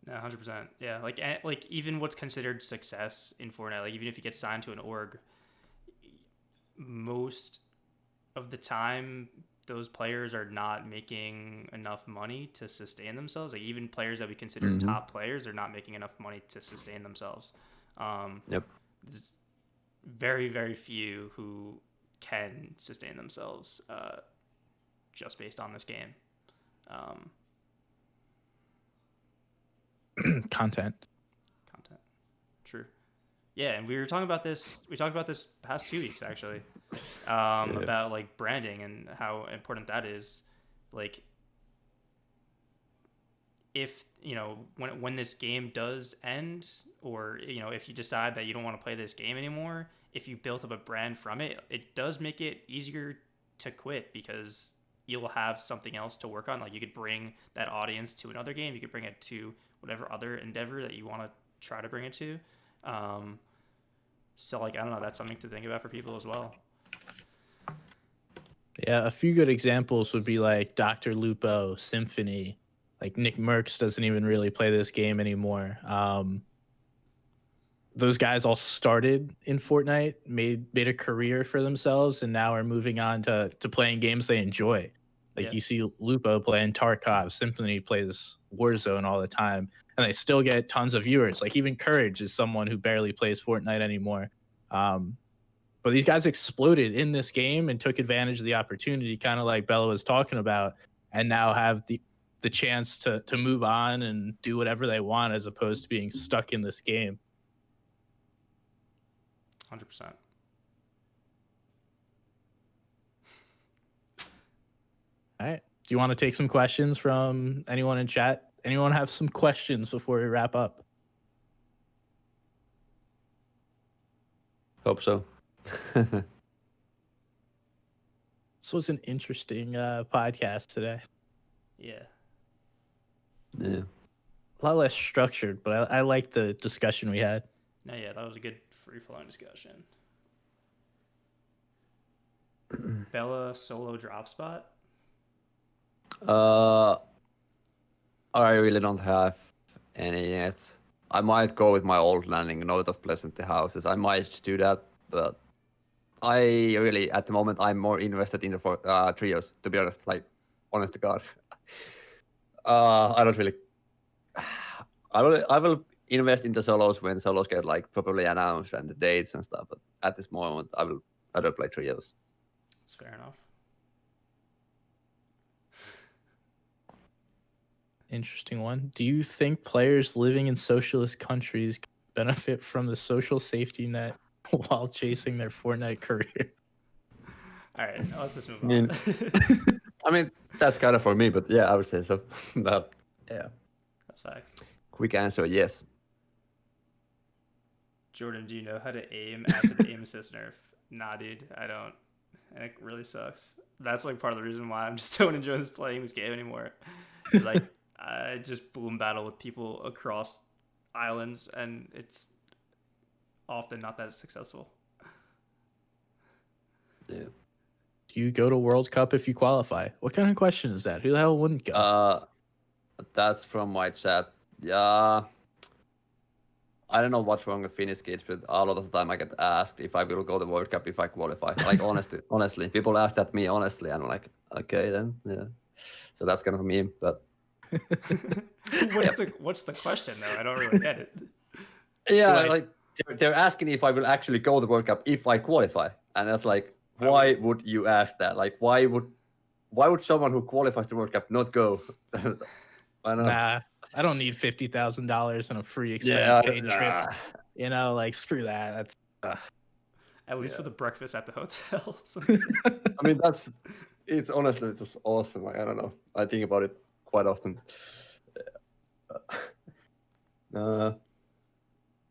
No, 100%. Yeah, like even what's considered success in Fortnite, like even if you get signed to an org, most of the time those players are not making enough money to sustain themselves. Like even players that we consider top players are not making enough money to sustain themselves. Yep. There's very, very few who can sustain themselves just based on this game. Content. True. Yeah, and we talked about this past 2 weeks actually. About like branding and how important that is. Like if when this game does end, or if you decide that you don't want to play this game anymore, if you built up a brand from it, it does make it easier to quit because you'll have something else to work on. Like you could bring that audience to another game, you could bring it to whatever other endeavor that you want to try to bring it to. So like I don't know, that's something to think about for people as well. Yeah, a few good examples would be like Dr. Lupo, Symphony. Like Nick Merckx doesn't even really play this game anymore. Those guys all started in Fortnite, made a career for themselves, and now are moving on to playing games they enjoy. Like you see Lupo playing Tarkov, Symphony plays Warzone all the time, and they still get tons of viewers. Like even Courage is someone who barely plays Fortnite anymore. But these guys exploded in this game and took advantage of the opportunity, kind of like BELAEU was talking about, and now have the chance to move on and do whatever they want as opposed to being stuck in this game. 100%. All right. Do you want to take some questions from anyone in chat? Anyone have some questions before we wrap up? Hope so. This was an interesting podcast today. Yeah. Yeah. A lot less structured, but I like the discussion we had. No, yeah, that was a good free-flowing discussion. BELAEU solo drop spot? I really don't have any yet. I might go with my old landing, Note of Pleasant Houses. I might do that, but I really, at the moment, I'm more invested in the trios, to be honest. Like, honest to God. I don't really... I will invest in the solos when solos get like properly announced and the dates and stuff, but at this moment, I will rather play trios. That's fair enough. Interesting one. Do you think players living in socialist countries benefit from the social safety net while chasing their Fortnite career? All right, let's just move on. I mean, that's kind of for me, but yeah, I would say so. But yeah, That's facts. quick answer, yes. Jordan, do you know how to aim after the aim assist nerf? Nah, dude, I don't. And it really sucks. That's like part of the reason why I'm just don't enjoy playing this game anymore. Is like I just boom battle with people across islands, and it's often not that successful. Yeah. Do you go to World Cup if you qualify? What kind of question is that? Who the hell wouldn't go? That's from my chat. Yeah. I don't know what's wrong with Finnish kids, but a lot of the time I get asked if I will go to the World Cup if I qualify. Like honestly, people ask that me honestly, and I'm like, okay then, yeah. So that's kind of a meme, but What's the question though? I don't really get it. yeah, I- like they're asking if I will actually go to the World Cup if I qualify, and that's like, why would you ask that? Like, why would someone who qualifies to the World Cup not go? I don't know. Nah, I don't need $50,000 and a free expense Yeah, paid trip. You know, like screw that. That's At least Yeah. for the breakfast at the hotel. I mean, it's honestly, it was awesome. Like, I don't know. I think about it quite often.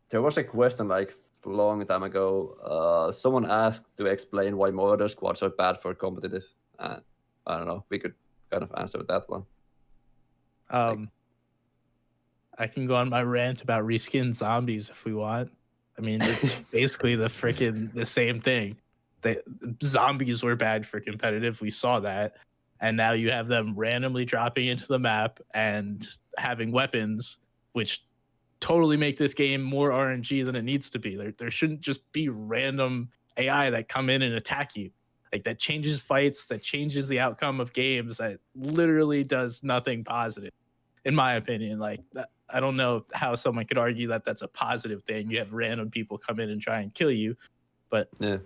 There was a question like a long time ago. Someone asked to explain why murder squads are bad for competitive. I don't know. We could kind of answer that one. I can go on my rant about reskin zombies if we want. I mean, it's basically the same thing. Zombies were bad for competitive. We saw that. And now you have them randomly dropping into the map and having weapons, which totally make this game more RNG than it needs to be. There shouldn't just be random AI that come in and attack you. Like that changes fights, that changes the outcome of games, that literally does nothing positive, in my opinion. Like that, I don't know how someone could argue that that's a positive thing. You have random people come in and try and kill you, but Yeah.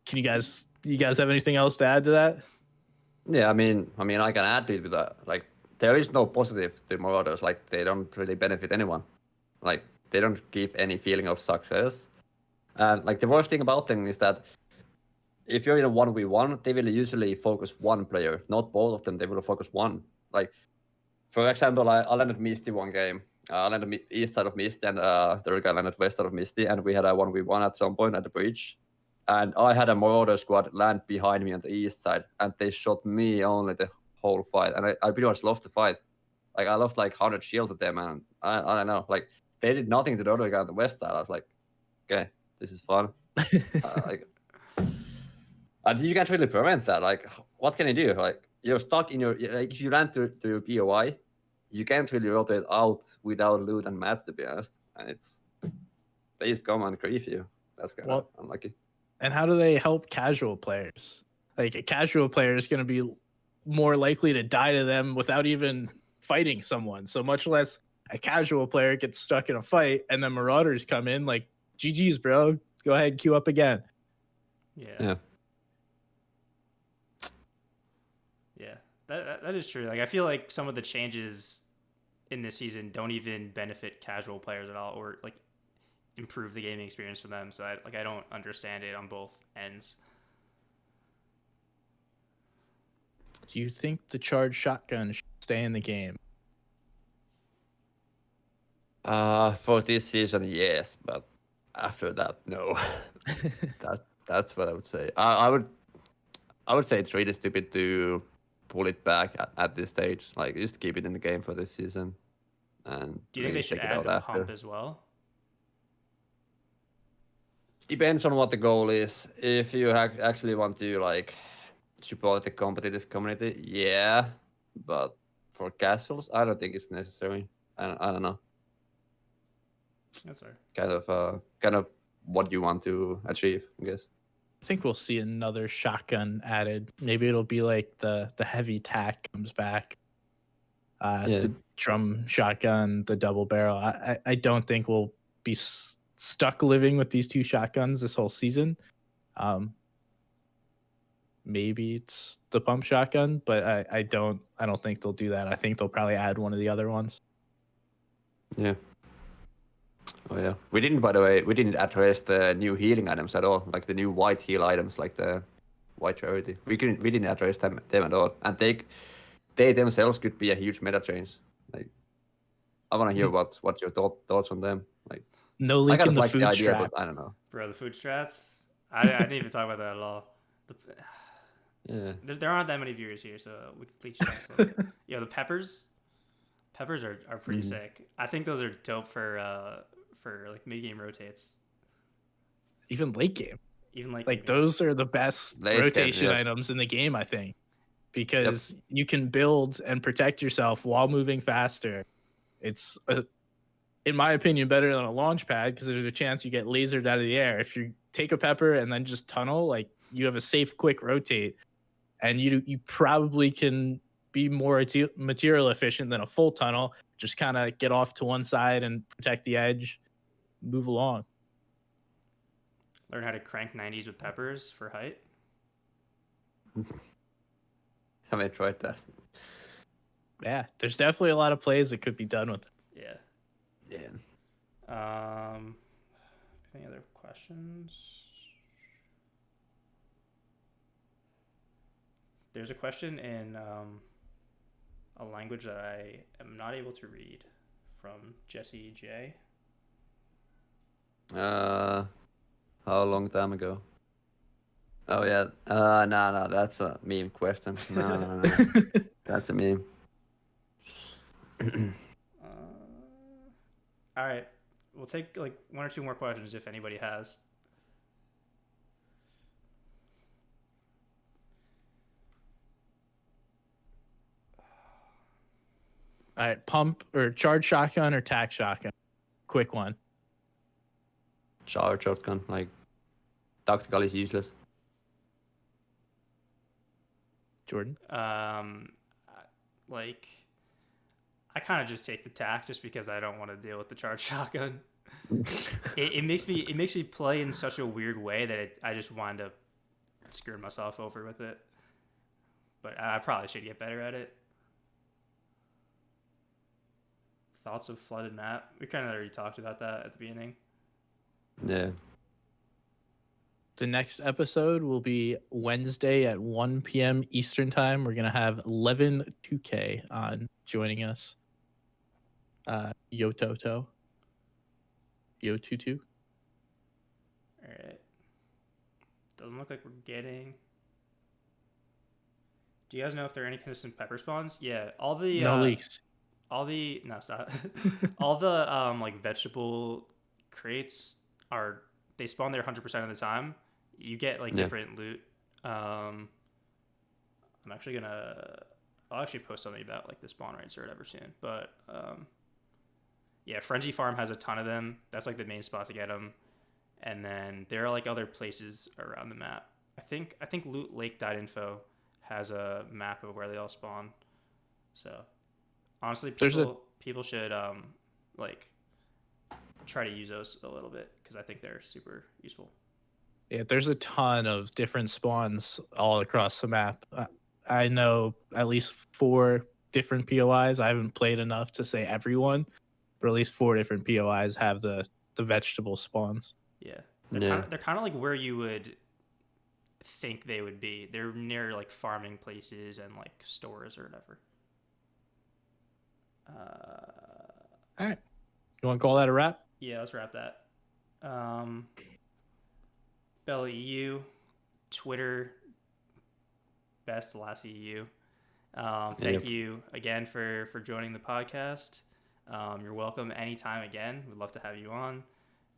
do you guys have anything else to add to that? Yeah, I mean, I can add to it with that. Like, there is no positive to marauders. Like, they don't really benefit anyone. Like, they don't give any feeling of success. And like, the worst thing about them is that if you're in a 1v1, they will usually focus one player, not both of them. They will focus one. Like, for example, I landed Misty one game. I landed east side of Misty, and the other guy landed west side of Misty, and we had a 1v1 at some point at the bridge. And I had a Marauder squad land behind me on the east side, and they shot me only the whole fight. And I pretty much lost the fight. Like, I lost like 100 shield to them, and I don't know. Like, they did nothing to the other guy on the west side. I was like, okay, this is fun. Like, and you can't really prevent that. Like, what can you do? Like, you're stuck in your, like, if you land to your POI, you can't really rotate out without loot and mats, to be honest. And they just come and grief you. That's kind of unlucky. And how do they help casual players? Like a casual player is going to be more likely to die to them without even fighting someone. So much less a casual player gets stuck in a fight and then marauders come in like, GG's, bro. Go ahead and queue up again. Yeah. That is true. Like, I feel like some of the changes in this season don't even benefit casual players at all, or like improve the gaming experience for them. So I don't understand it on both ends. Do you think the charged shotgun should stay in the game? For this season, yes, but after that, no. That's what I would say. I would say it's really stupid to pull it back at this stage. Like, just keep it in the game for this season. And do you think they should add a hump as well? Depends on what the goal is. If you actually want to like support the competitive community, yeah. But for casuals, I don't think it's necessary. I don't know. That's fair. Kind of what you want to achieve, I guess. I think we'll see another shotgun added. Maybe it'll be like the heavy tack comes back. The drum shotgun, the double barrel. I don't think we'll be stuck living with these two shotguns this whole season. Maybe it's the pump shotgun, but I don't think they'll do that. I think they'll probably add one of the other ones. Yeah. Oh yeah. By the way, we didn't address the new healing items at all, like the new white heal items, like the wide charity. We didn't address them at all, and they themselves could be a huge meta change. Like, I want to hear what's your thoughts on them. Like, No I leak kind in of the like the food idea, strap. but I don't know. Bro, the food strats. I didn't even talk about that at all. Yeah. There aren't that many viewers here, so we can leak strats a little bit. Yo, the peppers. Peppers are pretty sick. I think those are dope for like mid game rotates. Even late game. Even Like those are the best Late game, rotation yeah. items in the game, I think, because you can build and protect yourself while moving faster. It's in my opinion, better than a launch pad because there's a chance you get lasered out of the air. If you take a pepper and then just tunnel, like you have a safe, quick rotate, and you probably can be more material efficient than a full tunnel. Just kind of get off to one side and protect the edge, move along. Learn how to crank 90s with peppers for height. Haven't tried that. Yeah, there's definitely a lot of plays that could be done with it. Yeah. Yeah. Any other questions? There's a question in a language that I am not able to read from Jesse J. How long time ago? Oh yeah. No, that's a meme question. No. That's a meme. All right, we'll take like one or two more questions if anybody has. All right, pump or charge shotgun or tack shotgun? Quick one. Charge shotgun, like tactical is useless. Jordan? Like I kind of just take the tack just because I don't want to deal with the charge shotgun. it makes me play in such a weird way that I just wind up screwing myself over with it. But I probably should get better at it. Thoughts of flooded map? We kind of already talked about that at the beginning. Yeah. The next episode will be Wednesday at 1 p.m. Eastern time. We're going to have 11-2K on joining us. Ch.2. Ch.2. All right. Doesn't look like we're getting. Do you guys know if there are any consistent pepper spawns? Yeah, all the No leaks. All the no stop. All the like vegetable crates they spawn there 100% of the time. You get like different loot. I'm actually I'll actually post something about like the spawn rates or whatever soon. But yeah, Frenzy Farm has a ton of them. That's like the main spot to get them. And then there are like other places around the map. I think Loot Lake.info has a map of where they all spawn. So honestly, people should like try to use those a little bit because I think they're super useful. Yeah, there's a ton of different spawns all across the map. I know at least 4 different POIs. I haven't played enough to say everyone, but at least 4 different POIs have the vegetable spawns. Yeah, they're kind of like where you would think they would be. They're near like farming places and like stores or whatever. All right, you want to call that a wrap? Yeah, let's wrap that. BELAEU, Twitter, best last EU. Thank you again for joining the podcast. You're welcome anytime again. We'd love to have you on.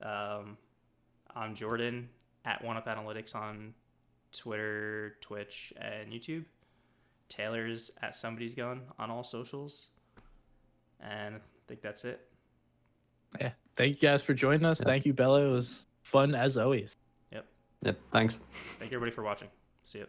I'm Jordan at OneUp Analytics on Twitter, Twitch, and YouTube. Taylor's at Somebody's Gun on all socials. And I think that's it. Yeah. Thank you guys for joining us. Thank you, BELAEU. It was fun as always. Yep. Thanks. Thank you everybody for watching. See ya.